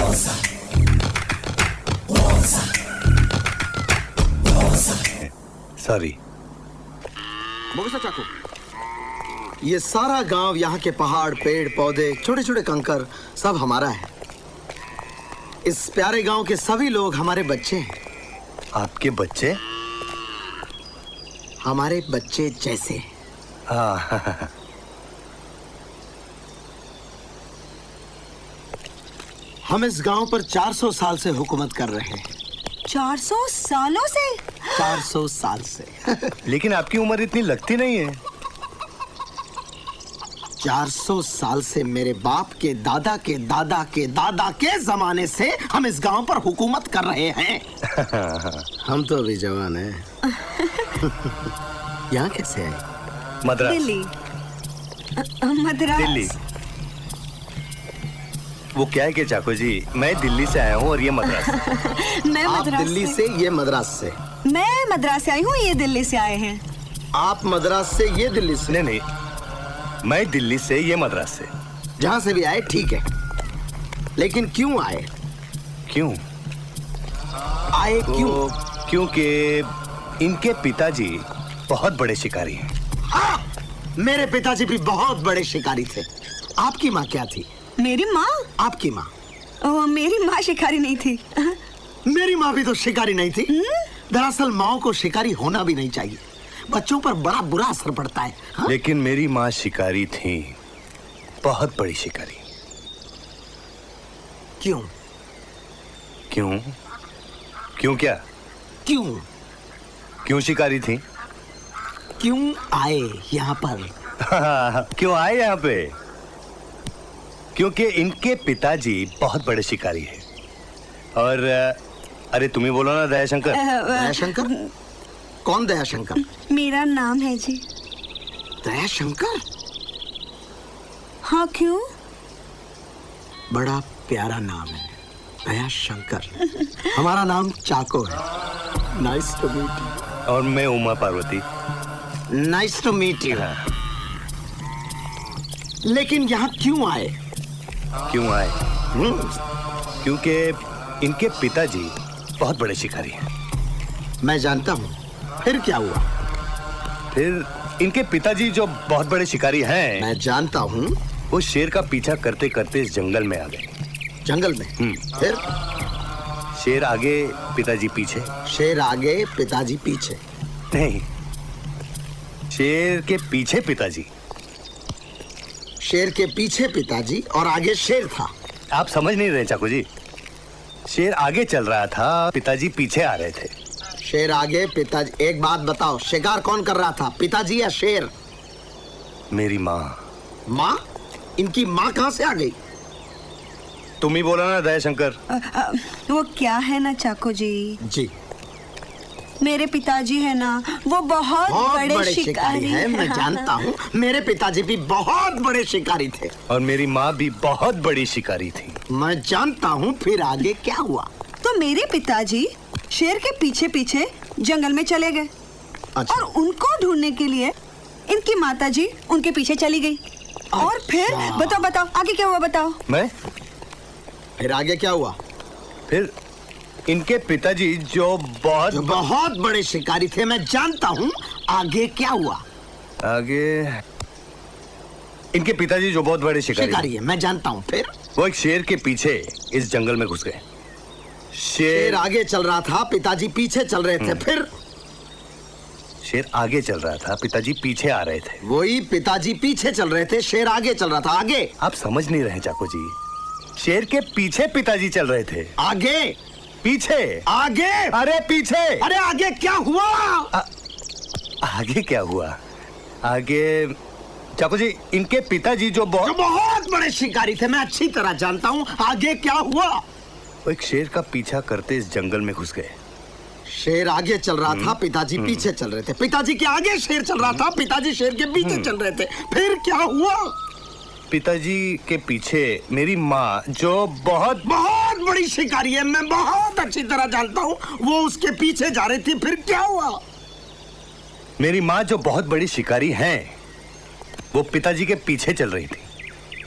सॉरी। बोगसा चाकू, ये सारा गांव, यहाँ के पहाड़, पेड़, पौधे, छोटे छोटे कंकर सब हमारा है। इस प्यारे गांव के सभी लोग हमारे बच्चे हैं। आपके बच्चे? हमारे बच्चे जैसे। हाँ। हम इस गांव पर 400 साल से हुकूमत कर रहे हैं। 400 सालों से? 400 साल से। लेकिन आपकी उम्र इतनी लगती नहीं है। 400 साल से मेरे बाप के दादा के दादा के दादा के जमाने से हम इस गांव पर हुकूमत कर रहे हैं। हम तो अभी जवान हैं। यहाँ कैसे आए? मद्रास। दिल्ली। मद्रास। दिल्ली। वो क्या है कि चाको जी, मैं दिल्ली से आया हूँ और ये मद्रास से। मैं आप मद्रास दिल्ली से, ये मद्रास से। मैं मद्रास से आई हूँ, ये दिल्ली से आए हैं। आप मद्रास से, ये दिल्ली से। नहीं, मैं दिल्ली से, ये मद्रास से। जहां से भी आए ठीक है, लेकिन क्यों आए? क्यों आए? क्यों? क्योंकि इनके पिताजी बहुत बड़े शिकारी हैं। मेरे पिताजी भी बहुत बड़े शिकारी थे। आपकी माँ क्या थी? मेरी माँ? आपकी माँ? मेरी माँ शिकारी नहीं थी। मेरी माँ भी तो शिकारी नहीं थी। दरअसल माँ को शिकारी होना भी नहीं चाहिए, बच्चों पर बड़ा बुरा असर पड़ता है। हाँ? लेकिन मेरी माँ शिकारी थी, बहुत बड़ी शिकारी। क्यों? क्यों? क्यों क्या? क्यों? क्यों शिकारी थी? क्यों आए यहाँ पर? क्यों आए यहाँ पे? क्योंकि इनके पिताजी बहुत बड़े शिकारी हैं। और अरे तुम ही बोलो ना दयाशंकर। दयाशंकर? कौन दयाशंकर? मेरा नाम है जी। दयाशंकर? हाँ, क्यों? बड़ा प्यारा नाम है, दयाशंकर। हमारा नाम चाको है। Nice to meet you. और मैं Uma Parvati. Nice to meet you. लेकिन यहाँ क्यों आए? क्यों आए? क्योंकि इनके पिताजी बहुत बड़े शिकारी हैं। मैं जानता हूँ। फिर क्या हुआ? फिर इनके पिताजी जो बहुत बड़े शिकारी हैं, मैं जानता हूँ, वो शेर का पीछा करते करते इस जंगल में आ गए। जंगल में? फिर? शेर आगे, पिताजी पीछे। शेर आगे, पिताजी पीछे? नहीं, शेर के पीछे पिताजी। शेर के पीछे पिताजी और आगे शेर था। आप समझ नहीं रहे चाकू जी। शेर आगे चल रहा था, पिताजी पीछे आ रहे थे। शेर आगे, पिताजी। एक बात बताओ, शिकार कौन कर रहा था, पिताजी या शेर? मेरी माँ। माँ? इनकी माँ कहाँ से आ गई? तुम ही बोला ना दयाशंकर। वो क्या है ना चाको जी, जी, मेरे पिताजी है ना, वो बहुत बड़े शिकारी है। मैं जानता हूँ, मेरे पिताजी भी बहुत बड़े शिकारी थे। और मेरी माँ भी बहुत बड़ी शिकारी थी। मैं जानता हूँ। फिर आगे क्या हुआ? तो मेरे पिताजी शेर के पीछे पीछे जंगल में चले गए। अच्छा। और उनको ढूंढने के लिए इनकी माताजी उनके पीछे चली गई। और फिर बताओ आगे क्या हुआ, बताओ। फिर आगे क्या हुआ? फिर इनके पिताजी जो बहुत बड़े शिकारी थे, मैं जानता हूँ। आगे क्या हुआ? आगे इनके पिताजी जो बहुत बड़े शिकारी है, मैं जानता हूँ। फिर वो एक शेर के पीछे इस जंगल में घुस गए। शेर आगे चल रहा था, पिताजी पीछे चल रहे थे। फिर शेर आगे चल रहा था, पिताजी पीछे आ रहे थे। वही, पिताजी पीछे चल रहे थे, शेर आगे चल रहा था। आगे? आप समझ नहीं रहे चाको जी। शेर के पीछे पिताजी चल रहे थे। आगे? पीछे? आगे? अरे पीछे। अरे आगे क्या हुआ? आगे क्या हुआ? आगे चाको जी, इनके पिताजी जो बहुत बड़े शिकारी थे, मैं अच्छी तरह जानता हूँ। आगे क्या हुआ? वो एक शेर का पीछा करते इस जंगल में घुस गए। शेर आगे चल रहा था, पिताजी पीछे चल रहे थे। पिताजी के आगे शेर चल रहा था, पिताजी शेर के पीछे चल रहे थे। फिर क्या हुआ? पिताजी के पीछे मेरी माँ जो बहुत बड़ी शिकारी है, मैं बहुत अच्छी तरह जानता हूँ, वो उसके पीछे जा रही थी। फिर क्या हुआ? मेरी माँ जो बहुत बड़ी शिकारी हैं, वो पिताजी के पीछे चल रही थी।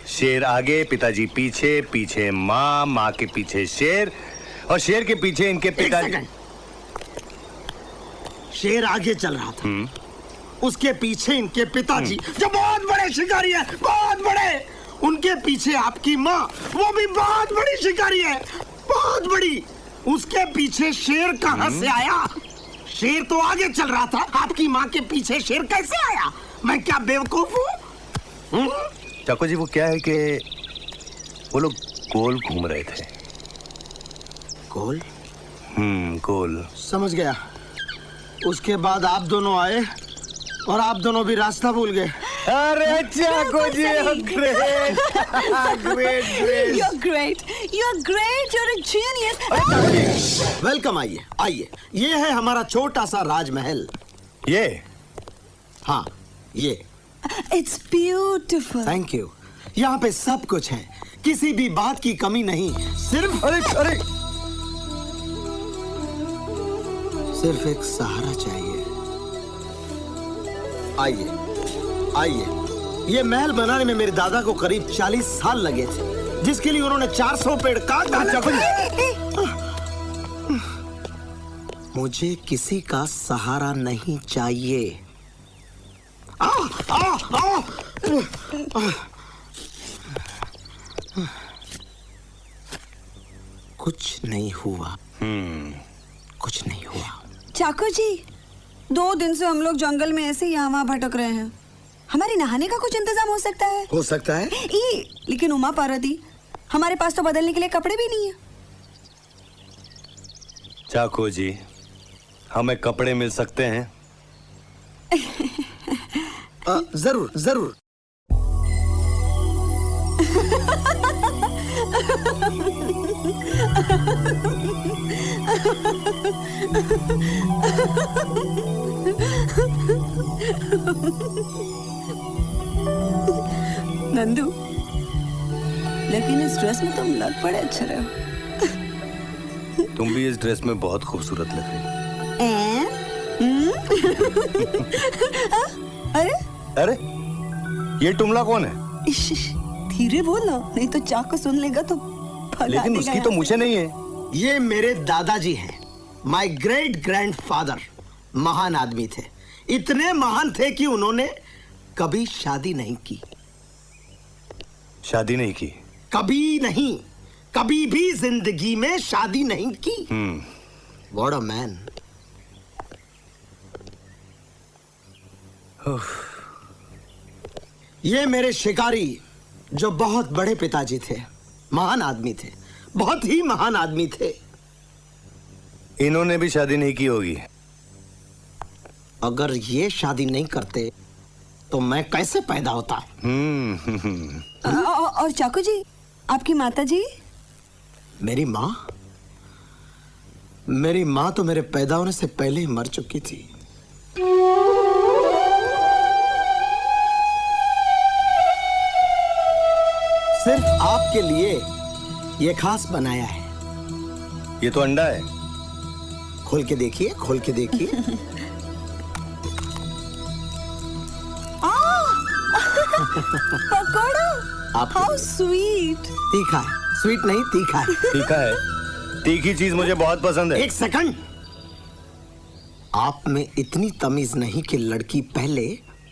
शेर आगे, पिताजी पीछे, पीछे माँ, माँ के पीछे शेर, और शेर के पीछे इनके पिताजी। शेर आगे चल रहा था, उसके पीछे इनके पिताजी जो बहुत बड़े शिकारी है, बहुत बड़े। उनके पीछे आपकी माँ, वो भी बहुत बड़ी शिकारी है, बहुत बड़ी। उसके पीछे शेर कहाँ से आया? शेर तो आगे चल रहा था, आपकी माँ के पीछे शेर कैसे आया? मैं क्या बेवकूफ हूँ? चाको जी, वो क्या है कि वो लोग गोल घूम रहे थे। गोल? गोल। समझ गया। उसके बाद आप दोनों आए और आप दोनों भी रास्ता भूल गए। अरे Chacko ji, great great you're great, you're a genius। Welcome, आइए आइए। ये है हमारा छोटा सा राजमहल। ये? हाँ, ये। It's beautiful। Thank you. यहाँ पे सब कुछ है, किसी भी बात की कमी नहीं। सिर्फ अरे सिर्फ एक सहारा चाहिए। आइए आइए। ये महल बनाने में मेरे दादा को करीब 40 साल लगे थे, जिसके लिए उन्होंने 400 पेड़ काट डाले। मुझे किसी का सहारा नहीं चाहिए। कुछ नहीं हुआ। कुछ नहीं हुआ। चाकू जी, 2 दिन से हम लोग जंगल में ऐसे यहाँ वहाँ भटक रहे हैं। हमारे नहाने का कुछ इंतजाम हो सकता है? हो सकता है। लेकिन उमा पार्वती, हमारे पास तो बदलने के लिए कपड़े भी नहीं है। चाको जी, हमें कपड़े मिल सकते हैं? जरूर जरूर। नंदू, लेकिन इस ड्रेस में तुम लग बड़े अच्छे रहे हो। तुम भी इस ड्रेस में बहुत खूबसूरत लग रही हो। अरे अरे, ये टुमला कौन है? इश, धीरे बोलो, नहीं तो चाकू सुन लेगा तो भगा लेकिन देगा उसकी यहाँ तो से। मुझे नहीं है। ये मेरे दादाजी हैं, माय ग्रेट ग्रैंडफादर। महान आदमी थे, इतने महान थे कि उन्होंने कभी शादी नहीं की। शादी नहीं की? कभी नहीं, कभी भी जिंदगी में शादी नहीं की। What a man. ये मेरे शिकारी, जो बहुत बड़े पिताजी थे, महान आदमी थे, बहुत ही महान आदमी थे। इन्होंने भी शादी नहीं की होगी। अगर ये शादी नहीं करते तो मैं कैसे पैदा होता? और चाकू जी, आपकी माता जी? मेरी माँ? मेरी माँ तो मेरे पैदा होने से पहले ही मर चुकी थी। सिर्फ आपके लिए ये खास बनाया है। ये तो अंडा है। खोल के देखिए, खोल के देखिए। पकोड़ा, आपके हाउ लिए। स्वीट। तीखा है, स्वीट नहीं तीखा है। तीखा है? तीखी चीज मुझे बहुत पसंद है। एक सेकंड, आप में इतनी तमीज नहीं कि लड़की पहले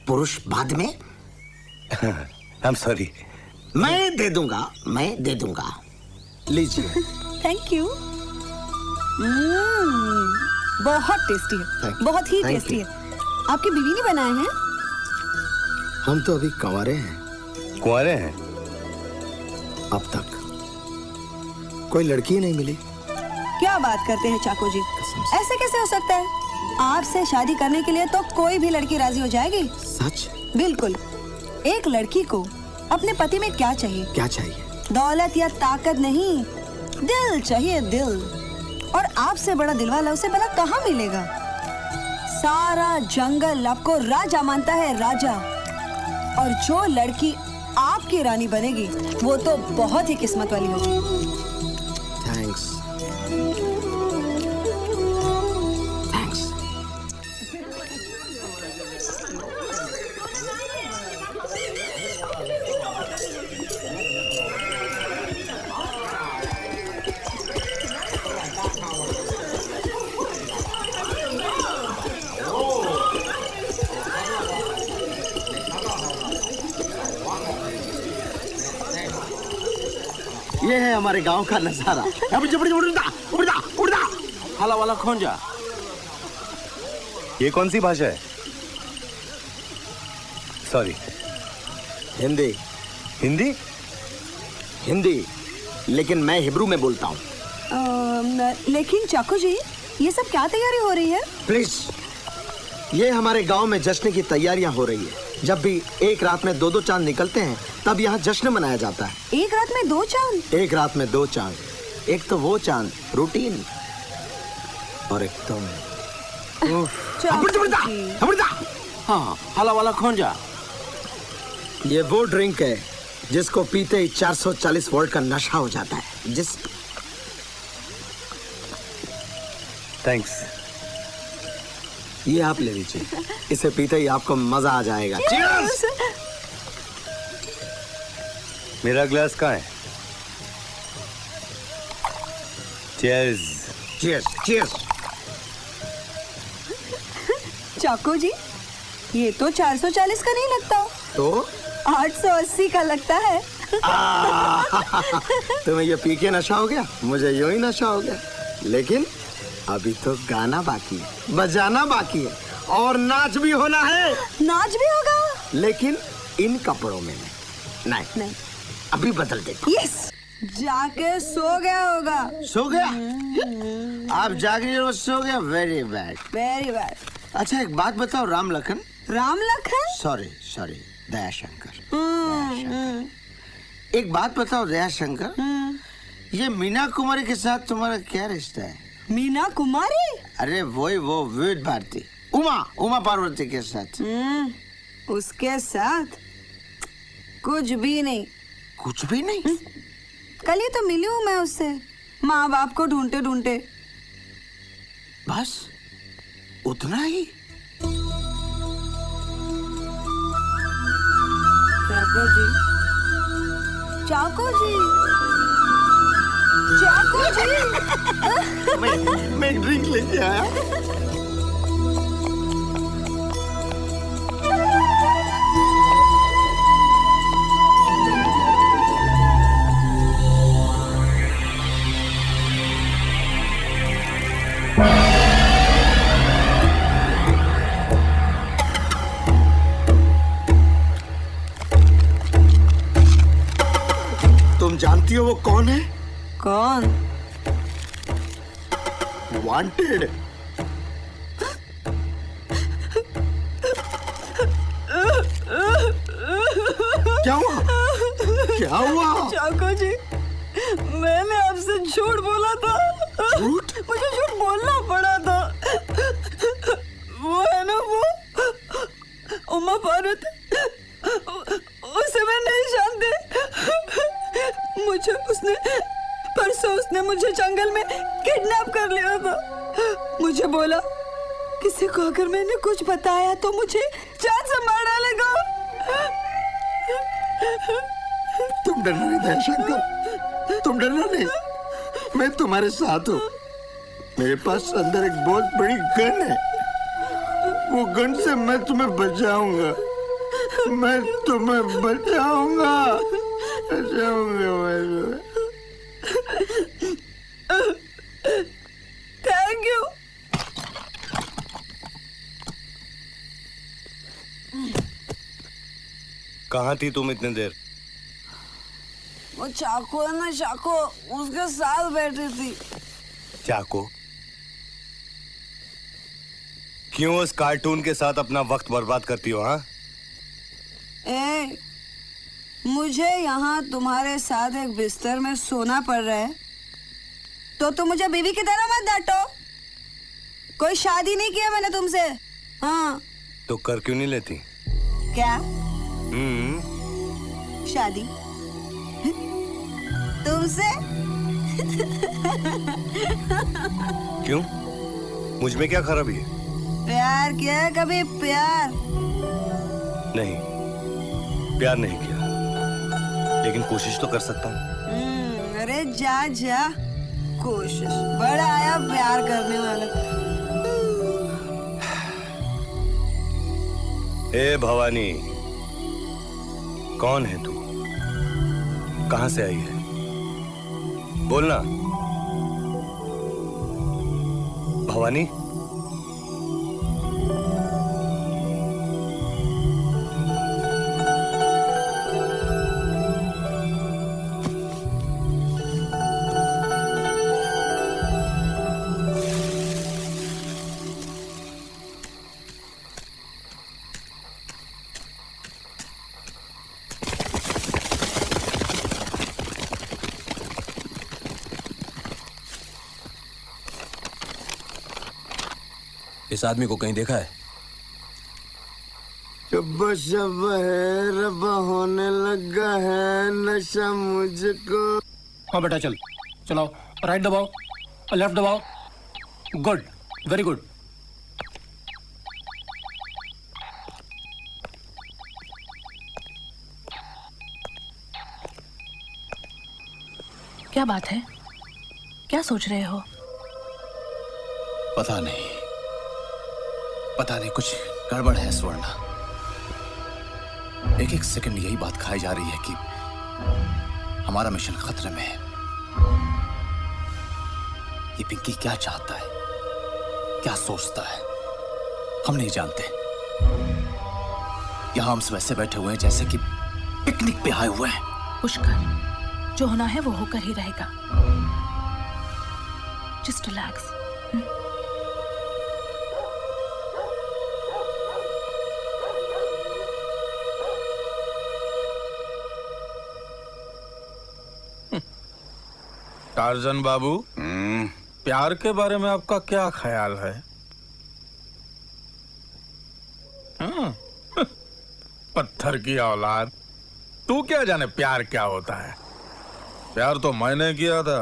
पुरुष बाद में? I am sorry. मैं दे दूंगा, मैं दे दूंगा। लीजिए। Thank you. बहुत टेस्टी है, Thank you. बहुत ही Thank टेस्टी you. है। आपकी बीवी ने बनाए हैं? हम तो अभी कंवारे हैं। कुंवारे हैं? अब तक कोई लड़की ही नहीं मिली। क्या बात करते हैं चाकू जी, ऐसे कैसे हो सकता है? आपसे शादी करने के लिए तो कोई भी लड़की राजी हो जाएगी। सच? बिल्कुल। एक लड़की को अपने पति में क्या चाहिए? क्या चाहिए? दौलत या ताकत नहीं, दिल चाहिए, दिल। और आपसे बड़ा दिलवाला उसे भला कहाँ मिलेगा? सारा जंगल आपको राजा मानता है, राजा। और जो लड़की आपकी रानी बनेगी वो तो बहुत ही किस्मत वाली होगी। थैंक्स। थैंक्स। ये है हमारे गांव का नजारा। हाला वाला खोंजा। ये कौन सी भाषा है? सॉरी। हिंदी। हिंदी? हिंदी, लेकिन मैं हिब्रू में बोलता हूँ। लेकिन चाकू जी, ये सब क्या तैयारी हो रही है? प्लीज, ये हमारे गांव में जश्न की तैयारियां हो रही है। जब भी एक रात में दो दो चांद निकलते हैं तब यहाँ जश्न मनाया जाता है। एक रात में दो चांद? एक रात में दो चांद। एक तो वो चांद रूटीन, और एक तुम। हाँ, हाला वाला खोंजा। ये वो ड्रिंक है जिसको पीते ही 440 वोल्ट का नशा हो जाता है। जिस थैंक्स। ये आप ले लीजिए, इसे पीते ही आपको मजा आ जाएगा। Cheers! मेरा ग्लास कहाँ है? Cheers. Cheers, cheers. चाकू जी, ये तो 440 का नहीं लगता, तो 880 का लगता है। तुम्हें ये पी के नशा हो गया, मुझे यूं ही नशा हो गया। लेकिन अभी तो गाना बाकी है, बजाना बाकी है, और नाच भी होना है। नाच भी होगा? लेकिन इन कपड़ों में नहीं। नहीं। अभी बदल देता। यस। जाके सो गया होगा। सो गया? आप जाग रही हो सो गया? Very bad, very bad. अच्छा एक बात बताओ राम लखन। राम लखन? Sorry sorry, Dayashankar. एक बात बताओ दयाशंकर, ये मीना कुमारी के साथ तुम्हारा क्या रिश्ता है? मीना कुमारी? अरे वो विविध भारती, उमा पार्वती के साथ। उसके साथ कुछ भी नहीं। कुछ भी नहीं? कल ही तो मिली हूँ मैं उससे, माँ बाप को ढूंढते ढूंढते। बस उतना ही? चाको जी, चाको जी, चाको जी। मैं एक ड्रिंक लेके आया। तुम जानती हो वो कौन है? कौन? वांटेड। क्या हुआ? क्या हुआ? चाको जी, मैंने आपसे झूठ बोला था। झूठ? मुझे झूठ बोलना पड़ा था। वो है ना वो उमा पार्वती, उसे मैं नहीं जानती। परसों उसने मुझे जंगल में किडनैप कर लिया था। मुझे बोला किसी को अगर मैंने कुछ बताया तो मुझे जान से मार डालेगा। तुम डरना नहीं दयाशंकर, तुम डरना नहीं, मैं तुम्हारे साथ हूँ। मेरे पास अंदर एक बहुत बड़ी गन है, वो गन से मैं तुम्हें बचाऊंगा, मैं तुम्हें बचाऊंगा, बचाऊंगा मैं। Thank you. कहाँ थी तुम इतने देर? वो चाको है ना, चाको, उसके साथ बैठी थी। चाको? क्यों उस कार्टून के साथ अपना वक्त बर्बाद करती हो? हाँ, मुझे यहाँ तुम्हारे साथ एक बिस्तर में सोना पड़ रहा है तो तुम मुझे बीवी की तरह मत डांटो। कोई शादी नहीं किया मैंने तुमसे। हाँ तो कर क्यों नहीं लेती? क्या शादी तुमसे? क्यों? मुझ में क्या खराबी है? प्यार किया है कभी? प्यार नहीं, प्यार नहीं किया, लेकिन कोशिश तो कर सकता हूँ। अरे जा जा, कोशिश बड़ा आया प्यार करने वाला। ए भवानी, कौन है तू? कहां से आई है? बोलना भवानी। इस आदमी को कहीं देखा है? शब्बा शब्बा है, रब्बा होने लगा है नशा मुझको। हाँ बेटा चल, चलाओ, राइट दबाओ, लेफ्ट दबाओ। Good, very good. क्या बात है? क्या सोच रहे हो? पता नहीं, कुछ गड़बड़ है स्वर्णा। एक एक सेकंड यही बात खाई जा रही है कि हमारा मिशन खतरे में है। ये पिंकी क्या चाहता है, क्या सोचता है, हम नहीं जानते। यहां हम सब ऐसे बैठे हुए हैं जैसे कि पिकनिक पे आए हुए हैं। पुष्कर, जो होना है वो होकर ही रहेगा। Just relax. टार्जन बाबू, प्यार के बारे में आपका क्या ख्याल है? पत्थर की औलाद, तू क्या जाने प्यार क्या होता है? प्यार तो मैंने किया था।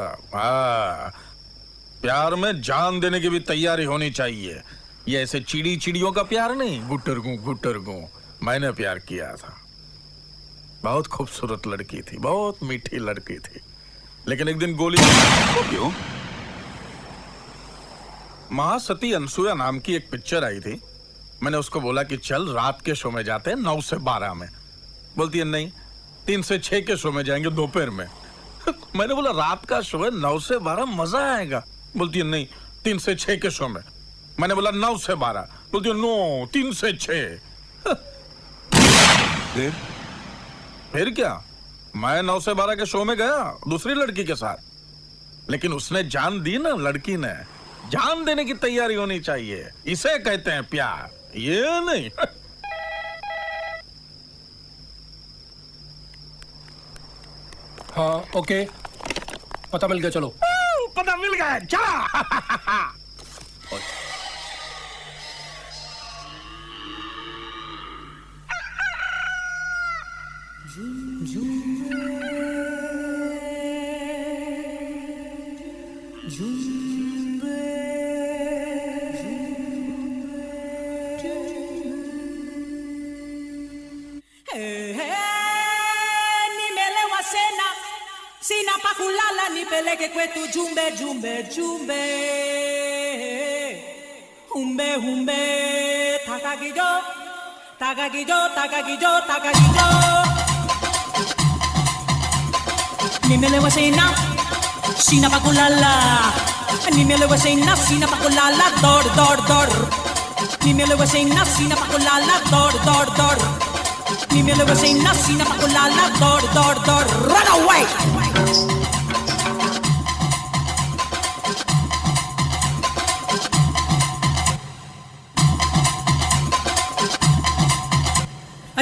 प्यार में जान देने की भी तैयारी होनी चाहिए। ये ऐसे चिड़ियों का प्यार नहीं, गुटर गूं। मैंने प्यार किया था। बहुत खूबसूरत लड़की थी, बहुत मीठी लड़की थी, लेकिन एक दिन गोली। क्यों? महासती अनसुया नाम की एक पिक्चर आई थी। मैंने उसको बोला कि चल रात के शो में जाते हैं 9 से 12 में। बोलती है नहीं, 3 से 6 के शो में जाएंगे दोपहर में। मैंने बोला रात का शो है, 9 से 12 मजा आएगा। बोलती है नहीं, 3 से 6 के शो में। मैंने बोला 9 से 12। बोलती है नो, 3 से 6। फिर क्या, मैं 9 से 12 के शो में गया दूसरी लड़की के साथ, लेकिन उसने जान दी ना। लड़की ने जान देने की तैयारी होनी चाहिए। इसे कहते हैं प्यार, ये नहीं। हाँ ओके, पता मिल गया। चलो पता मिल गया, चला। Sina pa kulala ni peleke kwetu jumbe jumbe jumbe humbe humbe takagijo takagijo takagijo takagijo nimelewa sina pa kulala nimelewa sina pa kulala dor dor dor nimelewa sina pa kulala dor dor dor nimelewa sina pa kulala dor dor dor run away.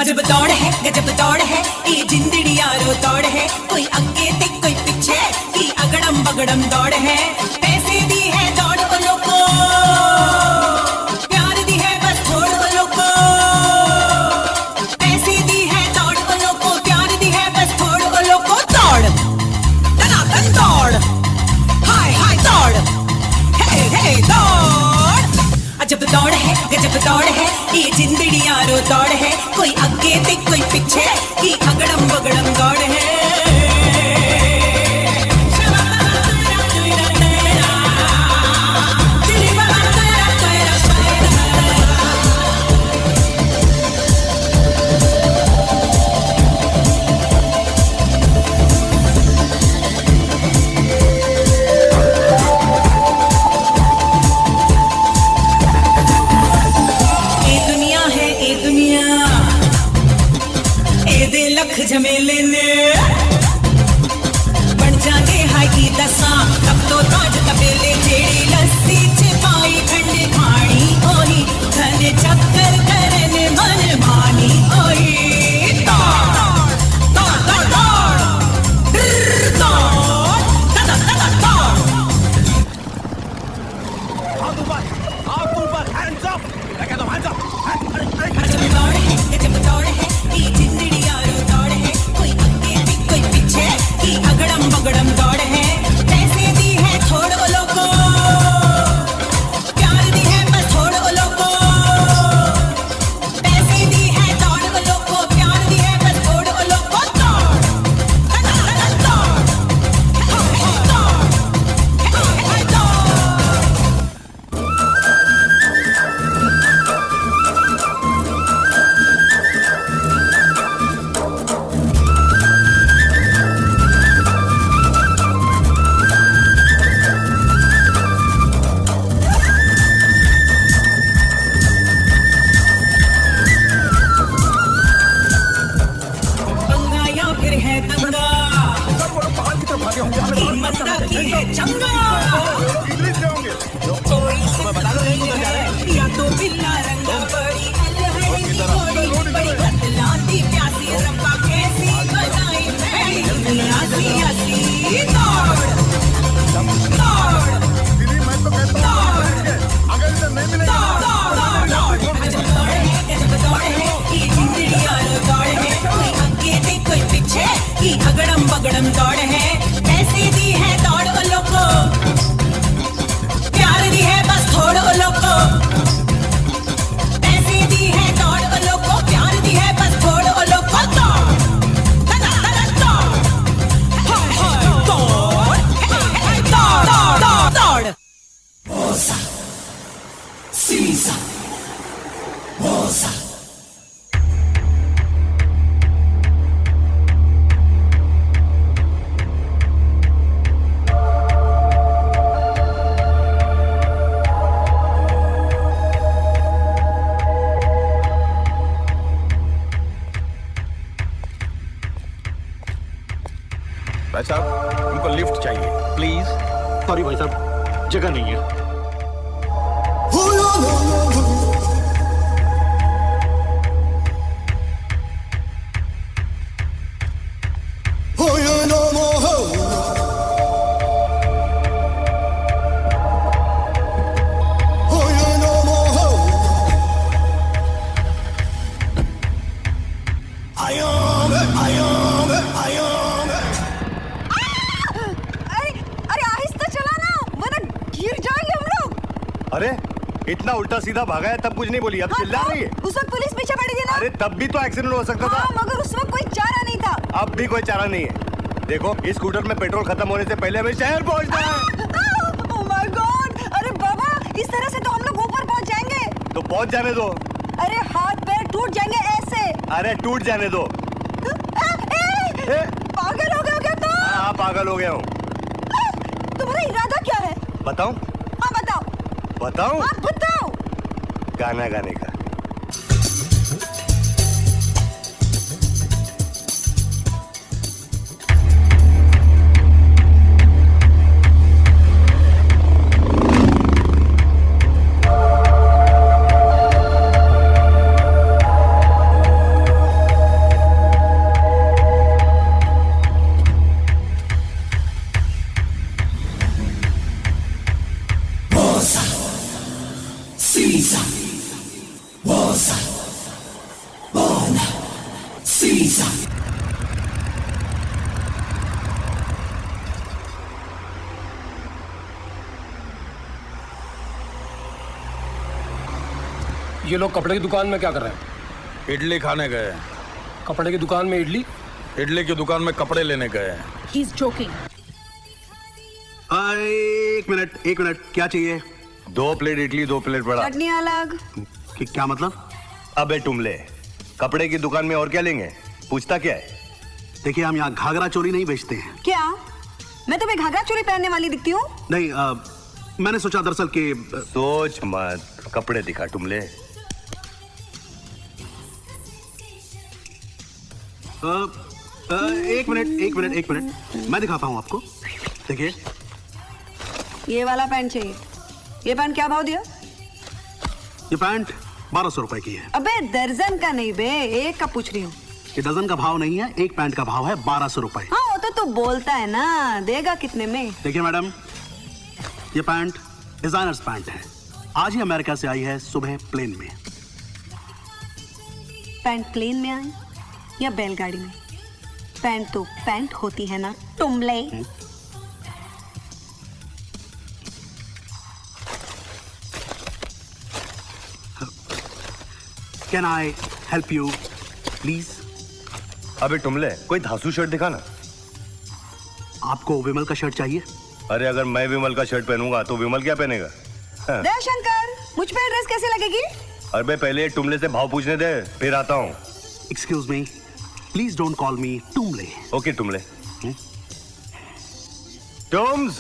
अजब दौड़ है, गजब दौड़ है, ये जिंदड़ी यारो दौड़ है। कोई आगे ते कोई पीछे, की अगड़म बगड़म दौड़ है। पैसे दी है दौड़ वालों को, प्यार दी है बस छोड़ वालों को। पैसे दी है दौड़ वालों को, प्यार दी है बस छोड़ वालों को। दौड़, दनादन दौड़, हाय हाय दौड़, हे हे दौड़। अजब दौड़ है, गजब दौड़ है, ये जिंदड़ी यारो दौड़ है। कोई आगे ते कोई पीछे, की अगड़म बगड़म दौड़ है। लख झमेले ने बन जाते हाई की दसा, तब तो ताज तबेले जेड़ी लस्सी च पाई ठंडे खानी ओही धन चक्कर करने मन मानी ओही। बगड़म दौड़ है, पैसे दी है छोड़ वालों को, ये चंगा या तो बिल्ला रंगा बड़ी बड़ी बड़ी बतलाती प्यासी रंगा कैसी बनाई मैं हसी हसी दौड़ दौड़ अगर इधर नहीं मिलेगा कोई पीछे की अगड़म बगड़म दौड़ है ऐसी दी है दौड़ ओ लोगो प्यार दी है बस थोड़ ओ लोगो ऐसी दी है दौड़ ओ लोगो प्यार दी है बस थोड़ ओ लोगो दौड़ दौड़ दौड़ दौड़ दौड़ Bosa Sisa Bosa भाई साहब हमको लिफ्ट चाहिए प्लीज। सॉरी भाई साहब, जगह नहीं है। अरे इतना उल्टा सीधा भागा है तब कुछ नहीं बोली, अब चिल्ला रही है। उस वक्त पुलिस पीछे पड़ी थी ना। अरे तब भी तो एक्सीडेंट हो सकता था। मगर उस वक्त कोई चारा नहीं था। अब भी कोई चारा नहीं है। देखो इस स्कूटर में पेट्रोल खत्म होने से पहले हमें शहर पहुंचना है। Oh my God! अरे बाबा, इस तरह से तो हम लोग ऊपर पहुंच जाएंगे। तो पहुंच जाने दो। अरे हाथ पैर टूट जाएंगे ऐसे। अरे टूट जाने दो। पागल हो गए क्या तुम? हाँ पागल हो गया हूँ। तुम्हारा इरादा क्या है? बताऊं? हाँ बताओ। बताऊं? हाँ बताओ। गाना गाने का। ये लोग कपड़े की दुकान में क्या कर रहे हैं? इडली खाने गए। कपड़े की दुकान में इडली? इडली की दुकान में कपड़े लेने गए। He's joking. एक मिनट क्या चाहिए? 2 प्लेट इडली 2 प्लेट बड़ा। चटनी अलग। क्या मतलब? अबे टुमले, कपड़े की दुकान में और क्या लेंगे? पूछता क्या है? देखिए हम यहाँ घाघरा चोली नहीं बेचते हैं। क्या? मैं तुम्हें घाघरा चोली पहनने वाली दिखती हूँ? नहीं, मैंने सोचा दरअसल कि सोच मत, कपड़े दिखा टुमले। एक मिनट मैं दिखाता हूँ आपको। देखिए ये वाला पैंट चाहिए। ये पैंट क्या भाव दिया? ये पैंट 1200 रुपए की है। अबे दर्जन का नहीं बे, एक का पूछ रही हूँ। ये डजन का भाव नहीं है, एक पैंट का भाव है 1200 रुपए। हाँ वो तो तू बोलता है ना, देगा कितने में? देखिए मैडम, ये पैंट डिजाइनर्स पैंट है, आज ही अमेरिका से आई है, सुबह प्लेन में। पैंट प्लेन में आई या बैलगाड़ी में? पैंट तो पैंट होती है ना Tumle. Can I help you please? अबे टुमले, कोई धांसू शर्ट दिखाना। आपको विमल का शर्ट चाहिए? अरे अगर मैं विमल का शर्ट पहनूंगा तो विमल क्या पहनेगा? हाँ। दयाशंकर, मुझ पे ड्रेस कैसे लगेगी? अरे पहले टुमले से भाव पूछने दे, फिर आता हूँ। Excuse me, please don't call me Tumle. Okay Tumle. Tums,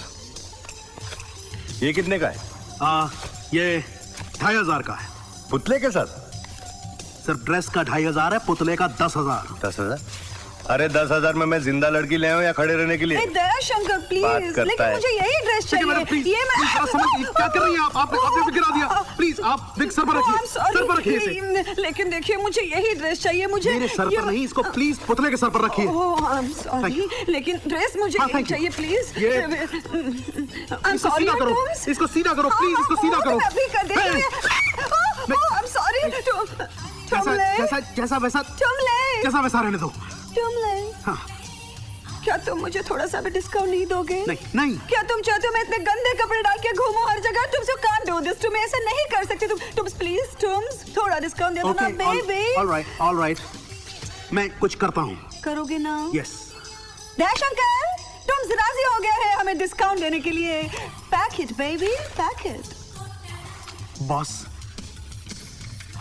ये कितने का है? ये 2500 का है। पुतले के साथ? सिर्फ ड्रेस का 2500 है, पुतले का 10,000। 10,000? अरे 10,000 में मैं जिंदा लड़की ले आऊं या खड़े रहने के लिए? दयाशंकर बात प्लीज, करता लेकिन है। मुझे यही ड्रेस चाहिए। ये मैं क्या कर रही हैं आप? आपने भी गिरा दिया। प्लीज आप विग सर पर रखिए, सर पर रखिए इसे। लेकिन देखिए मुझे यही ड्रेस चाहिए। मुझे मेरे सर पर नहीं, इसको प्लीज पुतले के सर पर रखिए। आई एम सॉरी, लेकिन ड्रेस मुझे यही चाहिए प्लीज। I am sorry. इसको सीधा करो प्लीज, इसको सीधा करो। अभी कर देती हूं। I am sorry. जैसा वैसा रहने दो। हाँ। क्या तुम मुझे थोड़ा सा भी डिस्काउंट नहीं दोगे? नहीं। क्या तुम चाहते हो मैं इतने गंदे कपड़े डाल के घूमूं हर जगह? तुम कांट डू दिस, तुम ऐसा नहीं कर सकते। तुम प्लीज थोड़ा डिस्काउंट दे दो ना बेबी। ऑल राइट, मैं कुछ करता हूँ। करोगे ना? यस। दयाशंकर, तुम राजी हो गए हैं हमें डिस्काउंट देने के लिए। Pack it baby, pack it. Boss,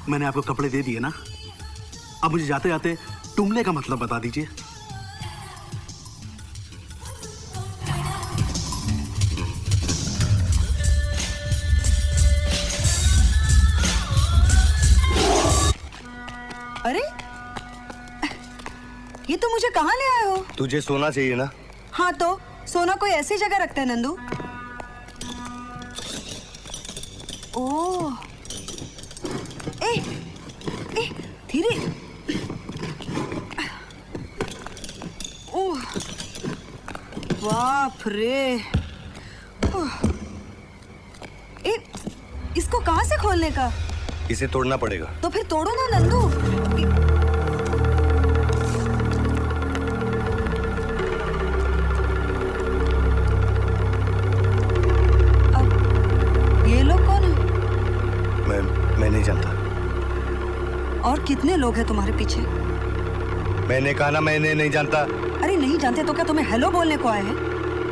मैंने आपको कपड़े दे दिए ना, अब मुझे जाते जाते टुमले का मतलब बता दीजिए। अरे ये तो मुझे कहाँ ले आए हो? तुझे सोना चाहिए ना? हाँ तो सोना कोई ऐसी जगह रखता है नंदू? ओह, धीरे। ओह, बाप रे। इसको कहाँ से खोलने का? इसे तोड़ना पड़ेगा। तो फिर तोड़ो ना नंदू। अब ये लोग कौन है? मैं नहीं जानता। और कितने लोग हैं तुम्हारे पीछे? मैंने कहा ना मैंने नहीं जानता। अरे नहीं जानते तो क्या तुम्हें हेलो बोलने को आए हैं?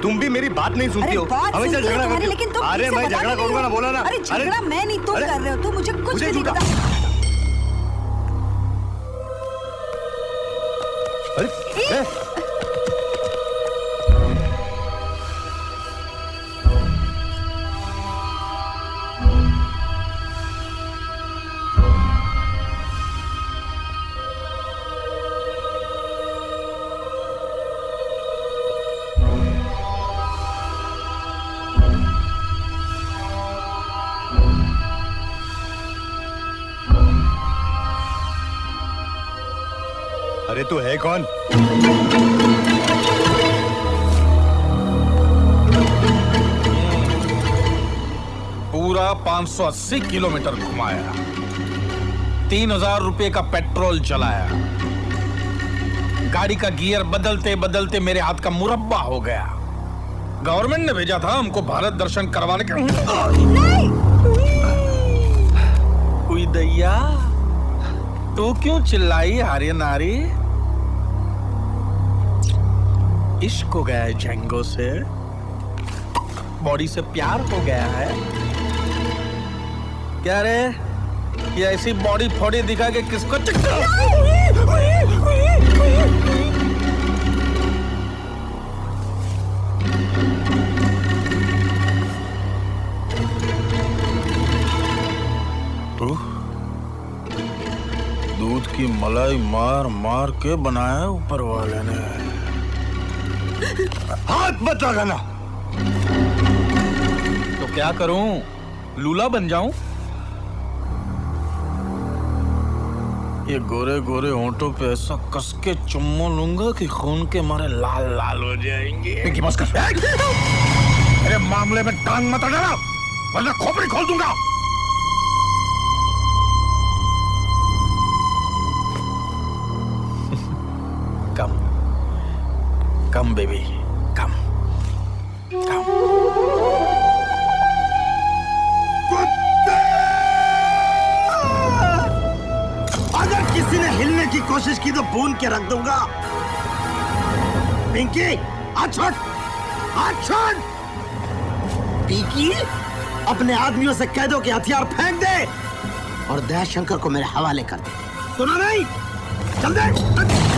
तुम भी मेरी बात नहीं सुनती हो। हमेशा झगड़ा करती हो। लेकिन तुम अरे मैं झगड़ा करूंगा ना, बोला ना। अरे झगड़ा मैं नहीं, तुम कर रहे हो। तुम मुझे कुछ भी नहीं पता। अरे तू है कौन? पूरा 580 किलोमीटर घुमाया, 3,000 रुपए का पेट्रोल चलाया, गाड़ी का गियर बदलते बदलते मेरे हाथ का मुरब्बा हो गया। गवर्नमेंट ने भेजा था हमको भारत दर्शन करवाने के। कोई दैया, तू क्यों चिल्लाई हारे नारी? इश्क हो गया है जेंगो से, बॉडी से प्यार हो गया है क्या रे? ये ऐसी बॉडी फोड़ी दिखा के किसको दूध की मलाई मार मार के बनाया ऊपर वाले ने। हाथ मत लगाना। तो क्या करूं? लूला बन जाऊं? ये गोरे गोरे होंठों पे ऐसा कस के चुम्मा लूंगा कि खून के मारे लाल लाल हो जाएंगे। पिंकी बस कर। अरे मामले में टांग मत अड़ाना, वरना खोपड़ी खोल दूंगा। कम बेबी, कम। अगर किसी ने हिलने की कोशिश की तो भून के रख दूंगा। पिंकी, हाथ छोड़। पिंकी, अपने आदमियों से कह दो कि हथियार फेंक दे और दयाशंकर को मेरे हवाले कर दे। सुना नहीं? चल दे।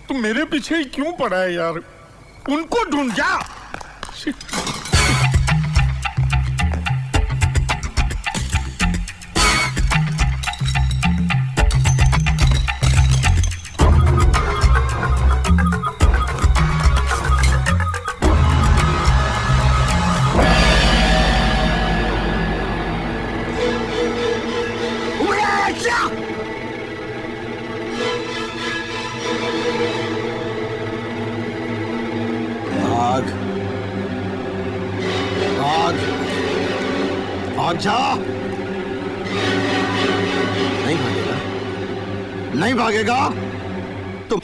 तुम मेरे पीछे ही क्यों पड़ा है यार? उनको ढूंढ जा। जा। नहीं भागेगा। नहीं भागेगा तुम।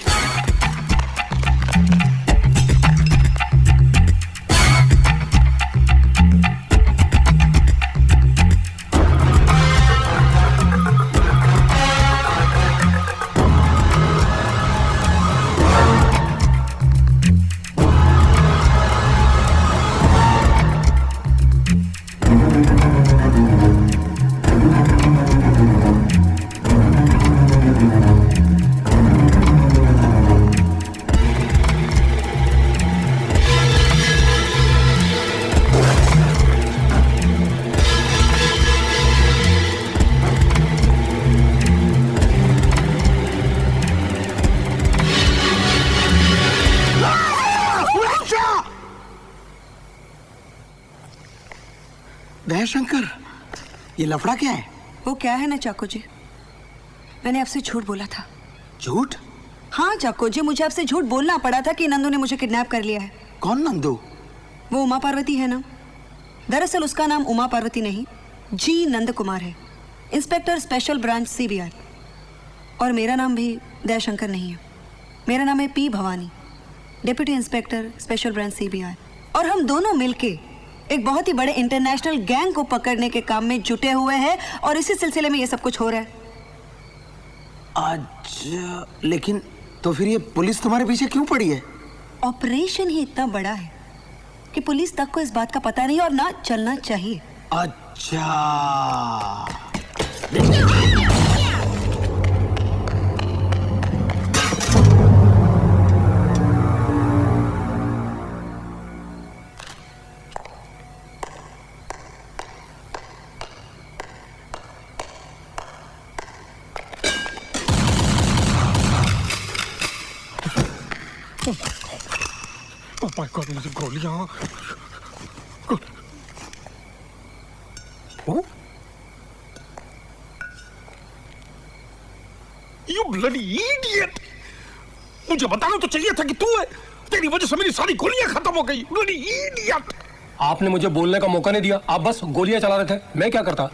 दयाशंकर, ये लफड़ा क्या है? वो क्या है ना चाको जी, मैंने आपसे झूठ बोला था। झूठ? हाँ चाको जी, मुझे आपसे झूठ बोलना पड़ा था कि नंदू ने मुझे किडनैप कर लिया है। कौन नंदू? वो उमा पार्वती है ना। दरअसल उसका नाम उमा पार्वती नहीं, जी नंद कुमार है, इंस्पेक्टर स्पेशल ब्रांच CBI। और मेरा नाम भी दयाशंकर नहीं है, मेरा नाम है P Bhavani, deputy inspector special branch CBI। और हम दोनों मिलके एक बहुत ही बड़े इंटरनेशनल गैंग को पकड़ने के काम में जुटे हुए हैं, और इसी सिलसिले में ये सब कुछ हो रहा है। अच्छा, लेकिन तो फिर ये पुलिस तुम्हारे पीछे क्यों पड़ी है? ऑपरेशन ही इतना बड़ा है कि पुलिस तक को इस बात का पता नहीं, और ना चलना चाहिए। अच्छा, Oh my God, मुझे गोलियां। You bloody idiot! मुझे बताना तो चाहिए था कि तू है। तेरी वजह से मेरी सारी गोलियां खत्म हो गई। Bloody idiot! आपने मुझे बोलने का मौका नहीं दिया, आप बस गोलियां चला रहे थे, मैं क्या करता?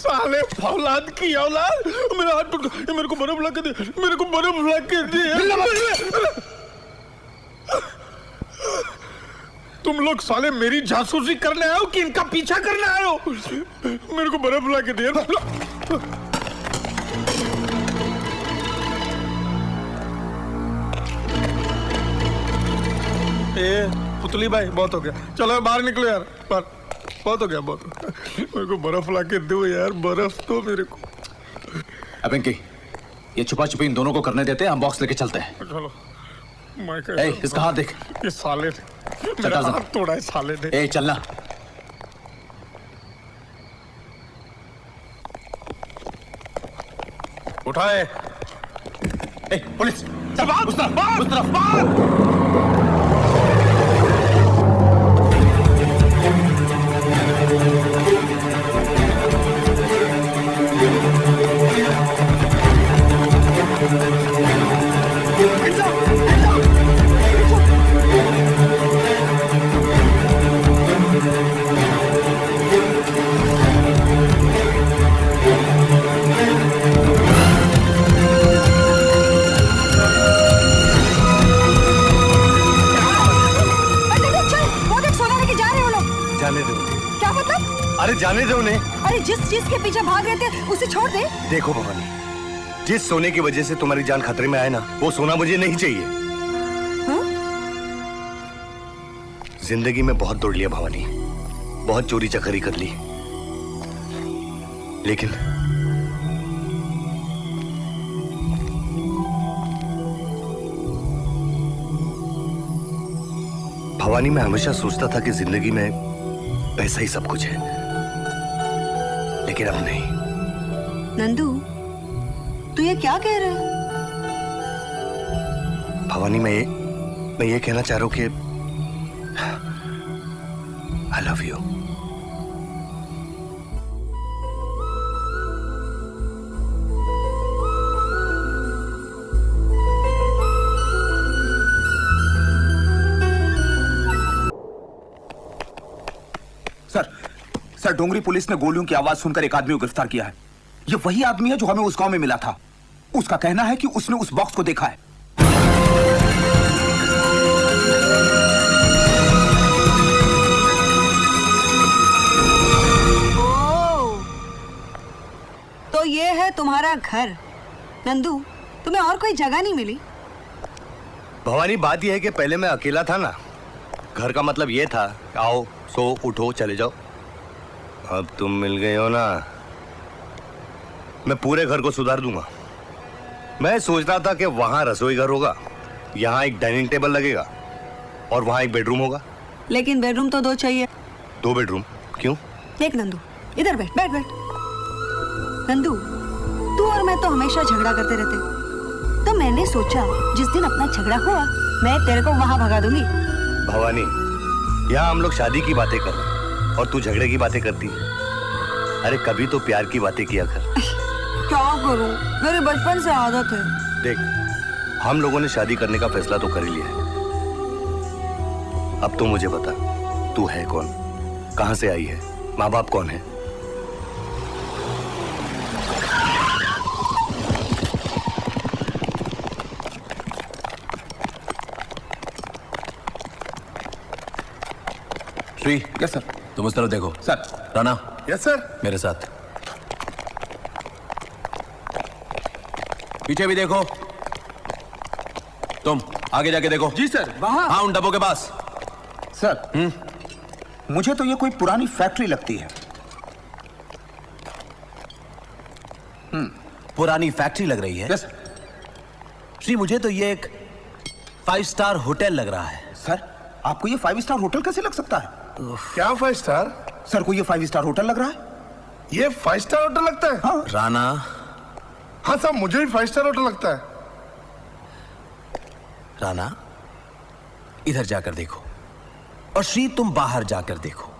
साले औलाद की औलाद, मेरा हाथ टूट गया। मेरे को बर्फ ला के दे, मेरे को बर्फ ला के दे। तुम लोग साले मेरी जासूसी करने आए हो कि इनका पीछा करने आए हो? मेरे को बर्फ ला के दे। पुतली भाई, बहुत हो गया, चलो बाहर निकलो यार, बाहर। बहुत हो गया, बहुत। मेरे को बर्फ ला के दो यार, बर्फ तो मेरे को। पिंकी, ये छुपा छुपी इन दोनों को करने देते हैं, हम बॉक्स लेके चलते हैं। चलो। इसका हाथ देख। ये साले ने मेरा हाथ तोड़ा है, साले ने। चलना। उठाए। पुलिस, चल बाहर, उस तरफ बाहर। जाने दो उन्हें। अरे जिस चीज के पीछे भाग रहे थे उसे छोड़ दे। देखो भवानी, जिस सोने की वजह से तुम्हारी जान खतरे में आए ना, वो सोना मुझे नहीं चाहिए। हाँ? जिंदगी में बहुत दौड़ लिया भवानी, बहुत चोरी चकारी कर ली, लेकिन भवानी मैं हमेशा सोचता था कि जिंदगी में पैसा ही सब कुछ है, लेकिन अब नहीं। नंदू, तू ये क्या कह रहा है? भवानी मैं ये कहना चाह रहा हूं कि I love you. Sir, Dongri police ने गोलियों की आवाज सुनकर एक आदमी को गिरफ्तार किया है। ये वही आदमी है जो हमें उस गांव में मिला था। उसका कहना है कि उसने उस बॉक्स को देखा है। तो ये है तुम्हारा घर। नंदू, तुम्हें और कोई जगह नहीं मिली? भवानी बात यह है कि पहले मैं अकेला था ना, घर का मतलब ये था आओ सो उठो चले जाओ। अब तुम मिल गए हो ना, मैं पूरे घर को सुधार दूंगा। मैं सोच रहा था कि वहां रसोई घर होगा, यहाँ एक डाइनिंग टेबल लगेगा और वहां एक बेडरूम होगा। लेकिन बेडरूम तो 2 चाहिए। 2 बेडरूम क्यों? देख नंदू, इधर बैठ बैठ बैठ। नंदू, तू और मैं तो हमेशा झगड़ा करते रहते, तो मैंने सोचा जिस दिन अपना झगड़ा हुआ मैं तेरे को वहां भगा दूंगी। भवानी, यहाँ हम लोग शादी की बातें कर और तू झगड़े की बातें करती। अरे कभी तो प्यार की बातें किया कर। क्या करूं, मेरे बचपन से आदत है। देख, हम लोगों ने शादी करने का फैसला तो कर ही लिया है। अब तो मुझे बता, तू है कौन, कहां से आई है, माँ बाप कौन है? Shri, yes sir. तुम उस तरफ देखो। सर। राणा। Yes sir. मेरे साथ। पीछे भी देखो। तुम आगे जाके देखो। जी सर। वहां। हाँ, उन डब्बों के पास। सर, मुझे तो ये कोई पुरानी फैक्ट्री लगती है। पुरानी फैक्ट्री लग रही है? यस। श्री, मुझे तो ये एक 5 स्टार होटल लग रहा है। सर, आपको ये 5 स्टार होटल कैसे लग सकता है? क्या 5 स्टार? सर को ये 5 स्टार होटल लग रहा है। ये 5 स्टार होटल लगता है? हाँ। राणा। हाँ साहब, मुझे भी 5 स्टार होटल लगता है। राणा, इधर जाकर देखो, और श्री तुम बाहर जाकर देखो।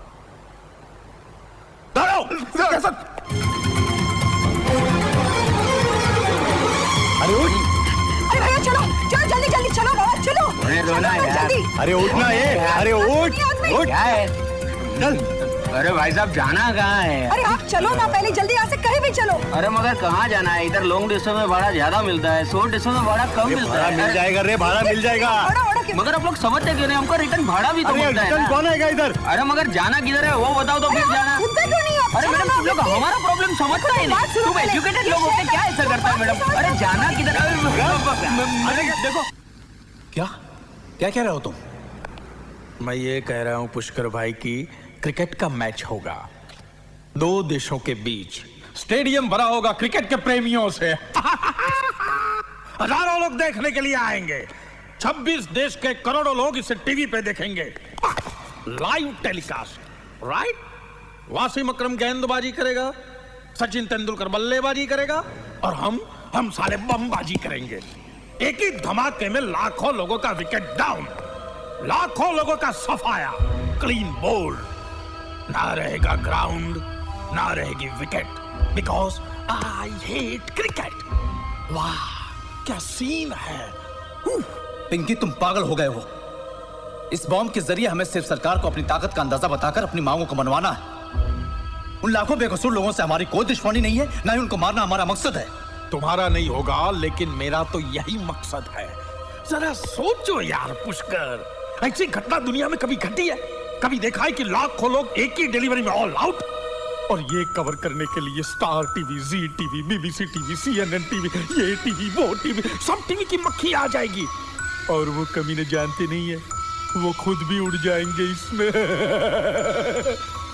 अरे उठ। अरे भैया चलो चलो, जल्दी जल्दी चलो बाबा, चलो। जल्दी। अरे उठना ये, अरे उठ उठ। क्या है? चल। अरे भाई साहब, जाना कहाँ है? अरे आप चलो ना, पहले जल्दी यहाँ से कहीं भी चलो। अरे मगर कहाँ जाना है? इधर लॉन्ग डिस्टेंस में भाड़ा ज्यादा मिलता है, शॉर्ट डिस्टेंस में भाड़ा कम मिलता है। मिल जाएगा रे, भाड़ा मिल जाएगा। मगर आप लोग समझते क्यों नहीं? हमको रिटर्न भाड़ा भी तो मिलता है ना। कौन आएगा इधर? अरे मगर जाना किधर है वो बताओ तो फिर जाना। अरे मैडम, तुम लोग हमारा प्रॉब्लम समझता ही नहीं। तुम एजुकेटेड लोग होते क्या ऐसा करता है मैडम? अरे जाना किधर? अरे देखो। क्या क्या कह रहे हो तुम? मैं ये कह रहा हूं पुष्कर भाई की क्रिकेट का मैच होगा 2 देशों के बीच। स्टेडियम भरा होगा क्रिकेट के प्रेमियों से। हजारों लोग देखने के लिए आएंगे। 26 देश के करोड़ों लोग इसे टीवी पे देखेंगे। Live telecast, right? Wasim Akram गेंदबाजी करेगा, सचिन तेंदुलकर बल्लेबाजी करेगा, और हम साले बमबाजी करेंगे। एक ही धमाके में लाखों लोगों का विकेट डाउन, लाखों लोगों का सफाया, क्लीन बोल्ड। ना रहेगा ग्राउंड, ना रहेगी wicket, because I hate cricket. वाह, क्या सीन है। पिंकी, तुम पागल हो गए हो। इस बॉम्ब के जरिए हमें सिर्फ सरकार को अपनी ताकत का अंदाजा बताकर अपनी मांगों को मनवाना है। उन लाखों बेकसूर लोगों से हमारी कोई दुश्मनी नहीं है, ना ही उनको मारना हमारा मकसद है। तुम्हारा नहीं होगा, लेकिन मेरा तो यही मकसद है। जरा सोचो यार पुष्कर, ऐसी घटना दुनिया में कभी घटी है? कभी देखा है कि लाखों लोग एक ही डिलीवरी में ऑल आउट? और ये कवर करने के लिए Star TV, Zee TV, BBC TV, CNN TV, ये टीवी, वो टीवी, सब टीवी की मक्खी आ जाएगी। और वो कमीने जानते नहीं है, वो खुद भी उड़ जाएंगे इसमें।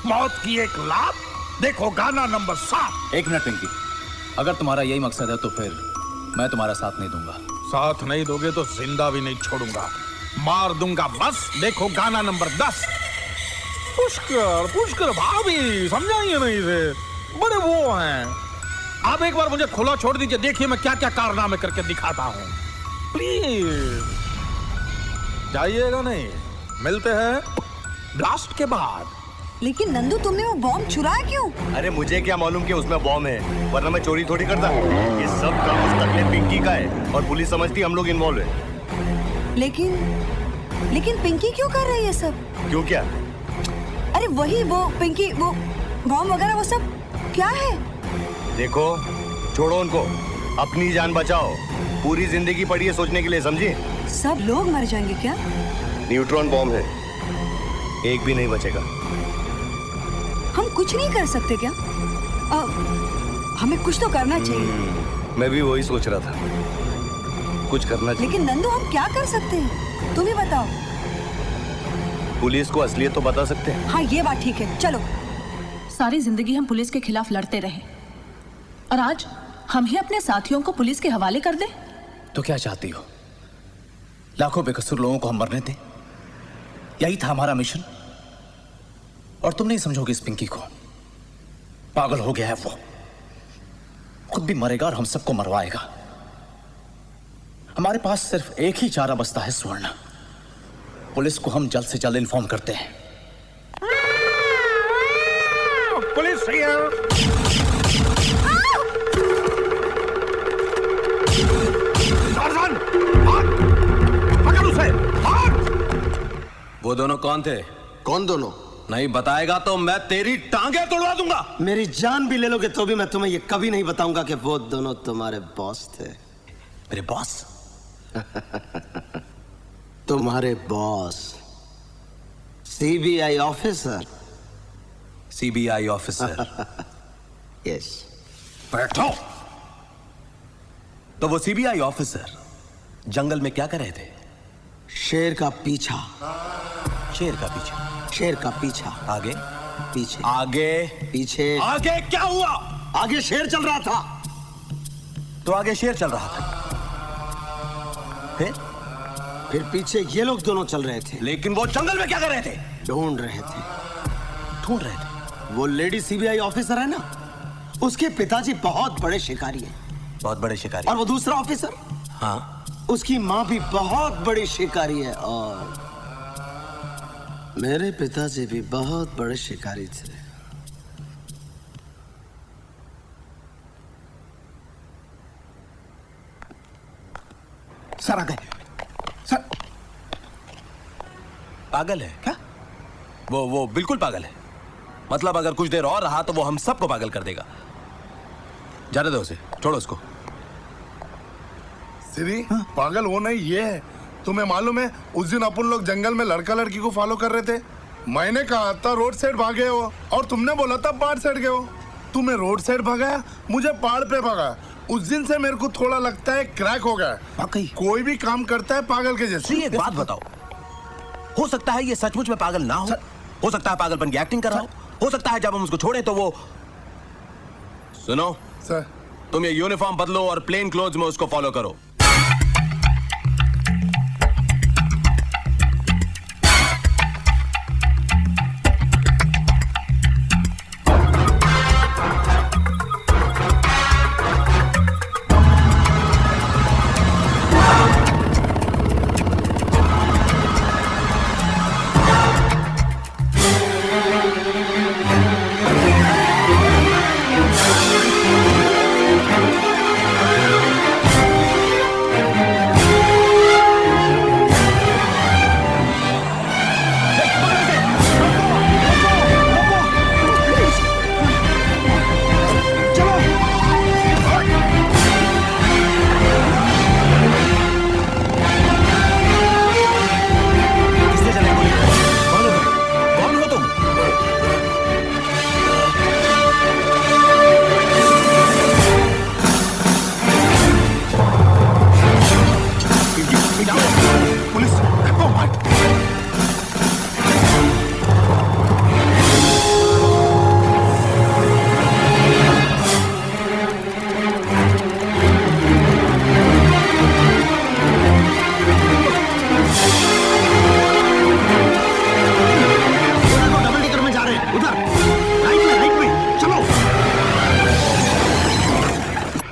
मौत की एक लात, देखो गाना नंबर 7। एक मिनट पिंकी, अगर तुम्हारा यही मकसद है तो फिर मैं तुम्हारा साथ नहीं दूंगा। साथ नहीं दोगे तो जिंदा भी नहीं छोड़ूंगा, मार दूंगा बस। देखो गाना नंबर 10। पुष्कर, पुष्कर भाभी समझाइए नहीं रे, बड़े वो हैं। आप एक बार मुझे खुला छोड़ दीजिए, देखिए मैं क्या क्या कारनामे करके दिखाता हूँ। प्लीज जाइएगा नहीं, मिलते हैं ब्लास्ट के बाद। लेकिन नंदू, तुमने वो बॉम्ब चुराया क्यों? अरे मुझे क्या मालूम कि उसमें बॉम्ब है, वरना मैं चोरी थोड़ी करता। ये सब काम उस टकले पिंकी का है और पुलिस समझती हम लोग इन्वॉल्व है। लेकिन पिंकी क्यों कर रही है सब? क्यों क्या? अरे वही वो पिंकी, वो बॉम्ब वगैरह वो सब क्या है? देखो, छोड़ो उनको, अपनी जान बचाओ। पूरी जिंदगी पड़ी है सोचने के लिए, समझी? सब लोग मर जाएंगे क्या? न्यूट्रॉन बॉम्ब है, एक भी नहीं बचेगा। हम कुछ नहीं कर सकते क्या? हमें कुछ तो करना चाहिए। मैं भी वही सोच रहा था, कुछ करना चाहिए। लेकिन नंदू, हम क्या कर सकते हैं? तुम ही बताओ। पुलिस को असलियत तो बता सकते हैं। हाँ, ये बात ठीक है, चलो। सारी जिंदगी हम पुलिस के खिलाफ लड़ते रहे और आज हम ही अपने साथियों को पुलिस के हवाले कर दें? तो क्या चाहती हो? लाखों बेकसूर लोगों को हम मरने दें? यही था हमारा मिशन। और तुम नहीं समझोगे इस पिंकी को, पागल हो गया है वो, खुद भी मरेगा और हम सबको मरवाएगा। हमारे पास सिर्फ एक ही चारा बचता है, स्वर्ण। पुलिस को हम जल्द से जल्द इन्फॉर्म करते हैं। पुलिस पकड़ उसे। वो दोनों कौन थे? कौन दोनों? नहीं बताएगा तो मैं तेरी टांगे तोड़वा दूंगा। मेरी जान भी ले लोगे तो भी मैं तुम्हें ये कभी नहीं बताऊंगा कि वो दोनों तुम्हारे बॉस थे। मेरे बॉस? तुम्हारे boss, CBI officer. CBI officer? Yes. बैठो। तो वो सीबीआई ऑफिसर जंगल में क्या कर रहे थे? शेर का पीछा। शेर का पीछा? शेर का पीछा। आगे? पीछे। आगे? पीछे। आगे क्या हुआ? आगे शेर चल रहा था। तो आगे शेर चल रहा था, फिर पीछे ये लोग दोनों चल रहे थे। लेकिन वो जंगल में क्या कर रहे थे? ढूंढ रहे थे। ढूंढ रहे थे? वो लेडी सीबीआई ऑफिसर है ना, उसके पिताजी बहुत बड़े शिकारी हैं। बहुत बड़े शिकारी? और वो दूसरा ऑफिसर, हाँ, उसकी माँ भी बहुत बड़ी शिकारी है। और मेरे पिताजी भी बहुत बड़े शिकारी थे। सर आ गए। सर पागल है क्या? वो बिल्कुल पागल है। मतलब अगर कुछ देर और रहा तो वो हम सबको पागल कर देगा। जाने दो उसे, छोड़ो उसको। श्री, पागल वो नहीं ये है। तुम्हें मालूम है उस दिन अपन लोग जंगल में लड़का लड़की को फॉलो कर रहे थे। मैंने कहा था रोड साइड भागे हो और तुमने बोला था पहाड़ साइड गए हो। तुम्हें रोड साइड भगाया, मुझे पहाड़ पे भगा। उस दिन से मेरे को थोड़ा लगता है क्रैक हो गया। कोई भी काम करता है पागल के जैसे। एक बात बताओ, हो सकता है ये सचमुच में पागल ना हो सकता है पागलपन की एक्टिंग कर रहा हो सकता है जब हम उसको छोड़े तो वो। सुनो सर, तुम ये यूनिफॉर्म बदलो और प्लेन क्लोथ्स में उसको फॉलो करो।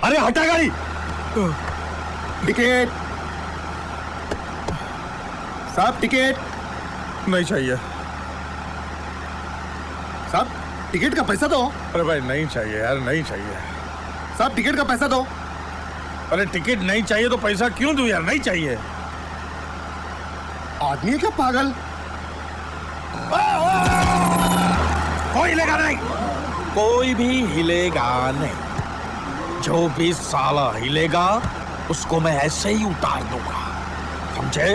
अरे हटा गाड़ी। टिकट साहब, टिकट नहीं चाहिए साहब, टिकट का पैसा दो। अरे भाई नहीं चाहिए यार, नहीं चाहिए साहब, टिकट का पैसा दो। अरे टिकट नहीं चाहिए तो पैसा क्यों दूं यार, नहीं चाहिए। आदमी है क्या पागल? कोई हिलेगा नहीं, कोई भी हिलेगा नहीं। जो भी साला हिलेगा उसको मैं ऐसे ही उतार दूंगा, समझे?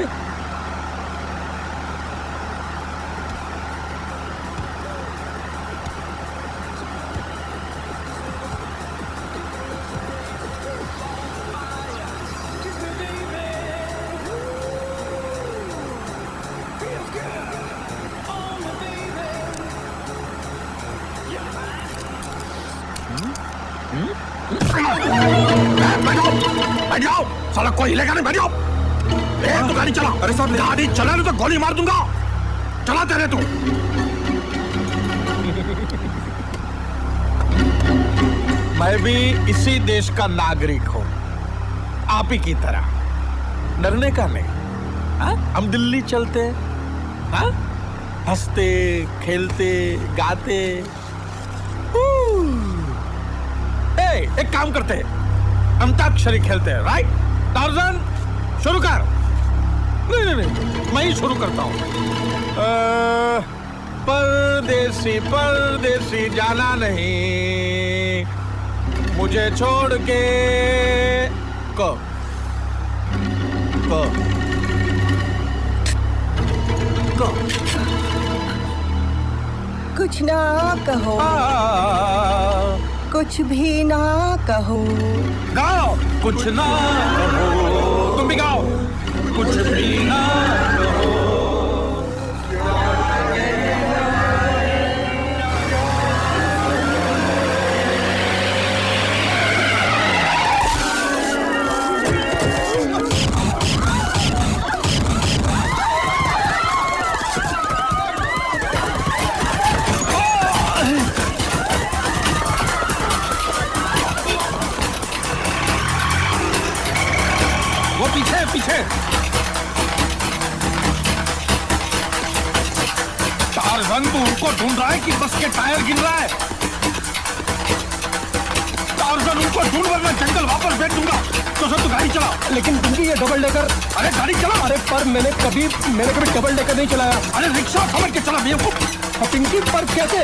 बैठ जाओ, साला कोई हिलेगा नहीं, बैठ जाओ। तो गाड़ी चला। अरे सर गाड़ी चला नहीं तो गोली मार दूंगा। चला तेरे तू। मैं भी इसी देश का नागरिक हूं, आप ही की तरह। डरने का नहीं। हा? हम दिल्ली चलते, हा? हंसते खेलते गाते। एक काम करते हैं, अंताक्षरी खेलते हैं, राइट? टार्जन शुरू कर। नहीं नहीं नहीं, मैं ही शुरू करता हूं। परदेसी परदेसी जाना नहीं मुझे छोड़ के। को कुछ ना कहो, कुछ भी ना कहो। गाओ कुछ ना कहो, तुम भी गाओ कुछ भी ना कहो। पीछे टार्जन तू उनको ढूंढ रहा है कि बस के टायर गिर रहा है? टार्जन उनको ढूंढ, वरना जंगल वापस भेज दूंगा। तो सर तू गाड़ी चला। लेकिन पिंकी ये डबल डेकर। अरे गाड़ी चला। अरे पर मैंने कभी डबल डेकर नहीं चलाया। अरे रिक्शा समझ के चला बेवकूफ। पिंकी पर कैसे?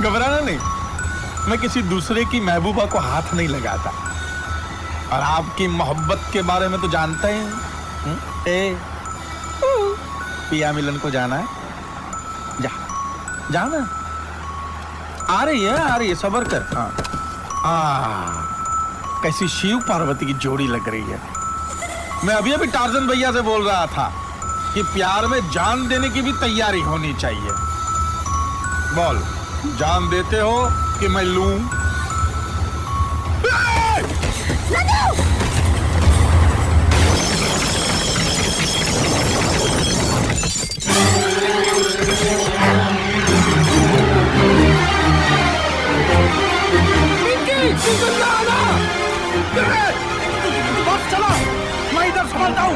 घबराना नहीं, मैं किसी दूसरे की महबूबा को हाथ नहीं लगाता। और आपकी मोहब्बत के बारे में तो जानता ही हूं। पिया मिलन को जाना है, जाना। आ रही है सबर कर। कैसी शिव पार्वती की जोड़ी लग रही है। मैं अभी टार्जन भैया से बोल रहा था कि प्यार में जान देने की भी तैयारी होनी चाहिए। बोल, जान देते हो कि मैं लूं? बस चला, मैं इधर संभालता हूं।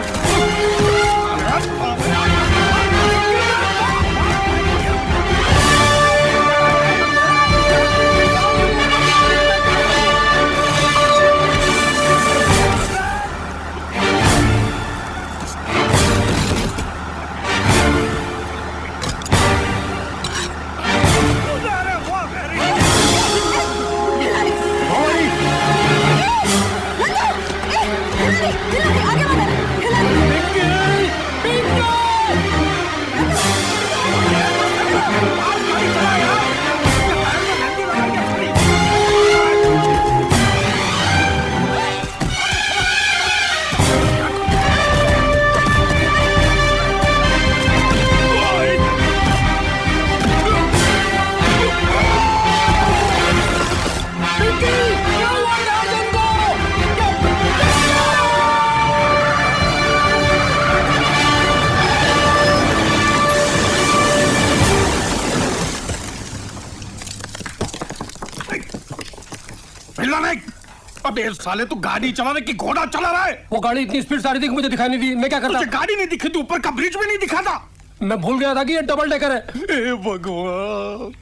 हिलना नहीं। अबे साले तू गाड़ी चला रहा है कि घोड़ा चला रहा है? वो गाड़ी इतनी स्पीड से आ रही थी कि मुझे दिखाई नहीं दी। मैं क्या करता? तुझे गाड़ी नहीं दिखी थी, ऊपर का ब्रिज भी नहीं दिखा था। मैं भूल गया था कि ये डबल डेकर है। ए भगवान,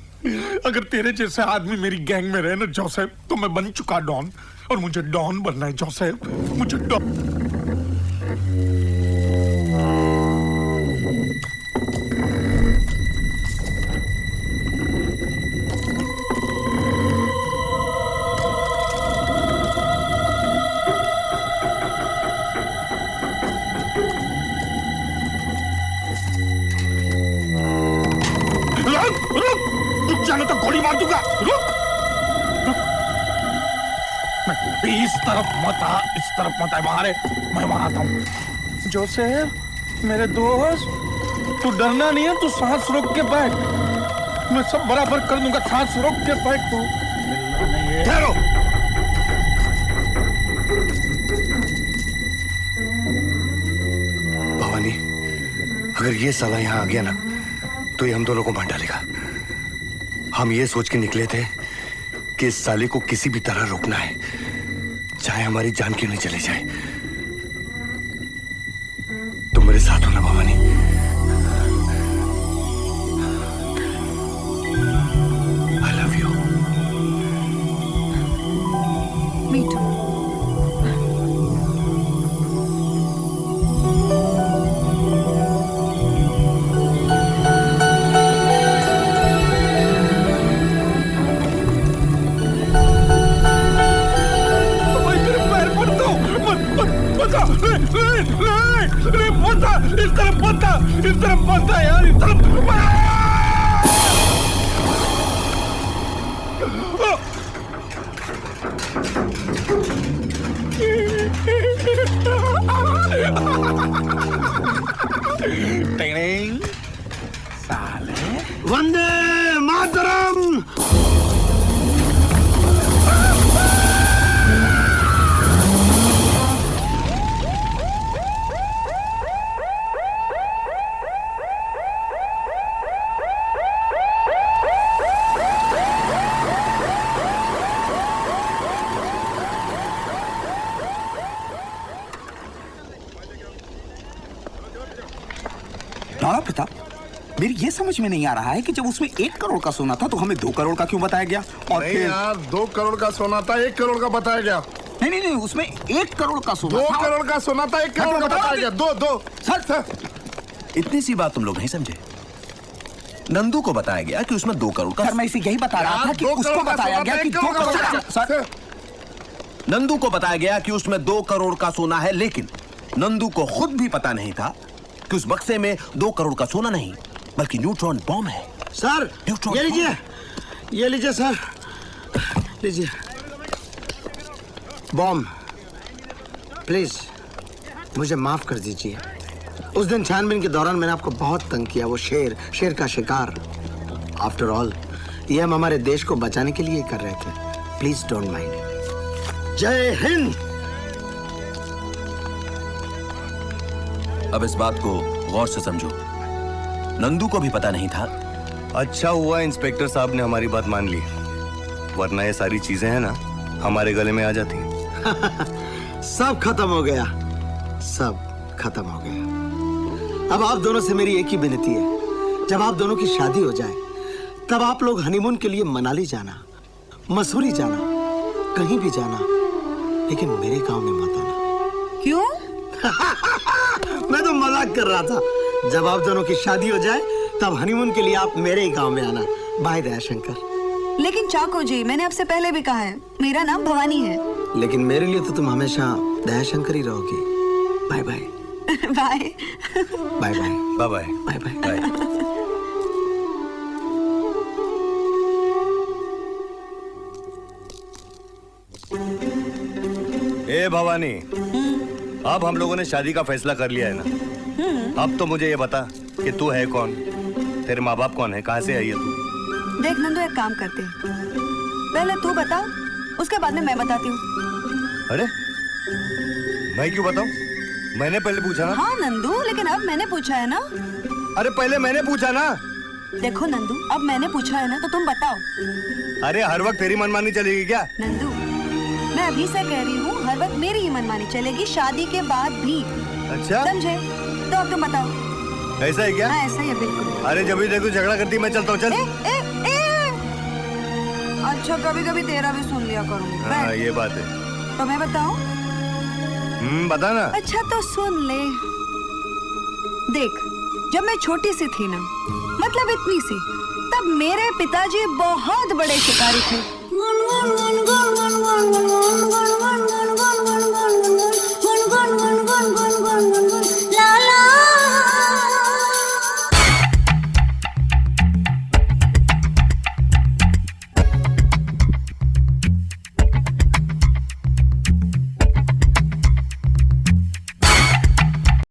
अगर तेरे जैसे आदमी मेरी गैंग में रहे ना जोसेफ, तो मैं बन चुका डॉन, और मुझे डॉन बनना है जोसेफ, मुझे डॉन। रुक जाने तो गोली मार दूंगा। रुक। इस तरफ मत आ, इस तरफ मत आ, बाहर है, मैं वहां आता हूं। जोसेफ मेरे दोस्त, तू डरना नहीं है, तू सांस रोक के बैठ, मैं सब बराबर कर दूंगा। सांस रोक के बैठ तू। ठहरो। भवानी, अगर ये साला यहाँ आ गया ना तो ये हम दोनों को मार डालेगा। हम ये सोच के निकले थे कि इस साले को किसी भी तरह रोकना है, चाहे हमारी जान क्यों नहीं चली जाए। तुम मेरे साथ हो ना Bhavani? I love you. Me too. इस तरफ बनता यार, इस तरफ। साले वंदे मातरम। राणा प्रताप, मेरी ये समझ में नहीं आ रहा है कि जब उसमें 1 करोड़ का सोना था तो हमें 2 करोड़ का क्यों बताया गया? और नहीं यार, 2 करोड़ का सोना था, 1 करोड़ का बताया गया। नहीं, उसमें 1 करोड़ का सोना 2 था। करोड़ का सोना था, 1 करोड़ का बताया गया। दो सर, इतनी सी बात तुम लोग नहीं समझे। नंदू को बताया गया कि उसमें 2 करोड़ का। सर, मैं इसे यही बता रहा था कि उसको बताया गया कि 2 करोड़ का। सर, नंदू को बताया गया कि उसमें 2 करोड़ का सोना है, लेकिन नंदू को खुद भी पता नहीं था कि उस बक्से में 2 करोड़ का सोना नहीं बल्कि न्यूट्रॉन बॉम्ब है। सर, ये लीजिए, ये लीजिए सर, लीजिए बॉम्ब। प्लीज मुझे माफ कर दीजिए। उस दिन छानबीन के दौरान मैंने आपको बहुत तंग किया। वो शेर का शिकार। आफ्टर ऑल ये हम हमारे देश को बचाने के लिए कर रहे थे। Please don't mind. जय हिंद। अब इस बात को गौर से समझो, नंदू को भी पता नहीं था। अच्छा हुआ इंस्पेक्टर साहब ने हमारी बात मान ली, वरना ये सारी चीजें हैं ना हमारे गले में आ जाती। सब खत्म हो गया, सब खत्म हो गया। अब आप दोनों से मेरी एक ही विनती है, जब आप दोनों की शादी हो जाए तब आप लोग हनीमून के लिए मनाली जाना, मसूरी जाना, कहीं भी जाना, लेकिन मेरे गांव में मत आना। क्यों? मैं तो मजाक कर रहा था। जब आप दोनों की शादी हो जाए तब हनीमून के लिए आप मेरे ही गांव में आना। बाय दयाशंकर। लेकिन चाको जी, मैंने आपसे पहले भी कहा है, मेरा नाम भवानी है। लेकिन मेरे लिए तो तुम हमेशा दयाशंकर ही रहोगी। Bye bye. Bye bye bye bye bye bye bye. ए भवानी, अब हम लोगों ने शादी का फैसला कर लिया है ना। अब तो मुझे ये बता कि तू है कौन, तेरे माँ बाप कौन है, कहाँ से आई है तू? देख नंदू, एक काम करते हैं, पहले तू बता, उसके बाद में मैं बताती हूँ। अरे मैं क्यों बताऊं? मैंने पहले पूछा ना। हाँ नंदू, लेकिन अब मैंने पूछा है ना। अरे पहले मैंने पूछा ना। देखो नंदू, अब मैंने पूछा है ना, तो तुम बताओ। अरे हर वक्त तेरी मनमानी चलेगी क्या? नंदू, अभी से कह रही हूँ, हर वक्त मेरी ही मनमानी चलेगी शादी के बाद भी। अच्छा समझे? तो अब तुम बताओ। ऐसा है क्या? हाँ ऐसा ही है बिल्कुल। अरे जब भी देखो झगड़ा करती मैं चलता हूँ, चल। अच्छा कभी कभी तेरा भी सुन लिया करूँगी। हाँ ये बात है। तो मैं बताऊँ? बता ना। अच्छा तो सुन ले। देख, जब मैं छोटी सी थी ना, मतलब इतनी सी, तब मेरे पिताजी बहुत बड़े शिकारी थे।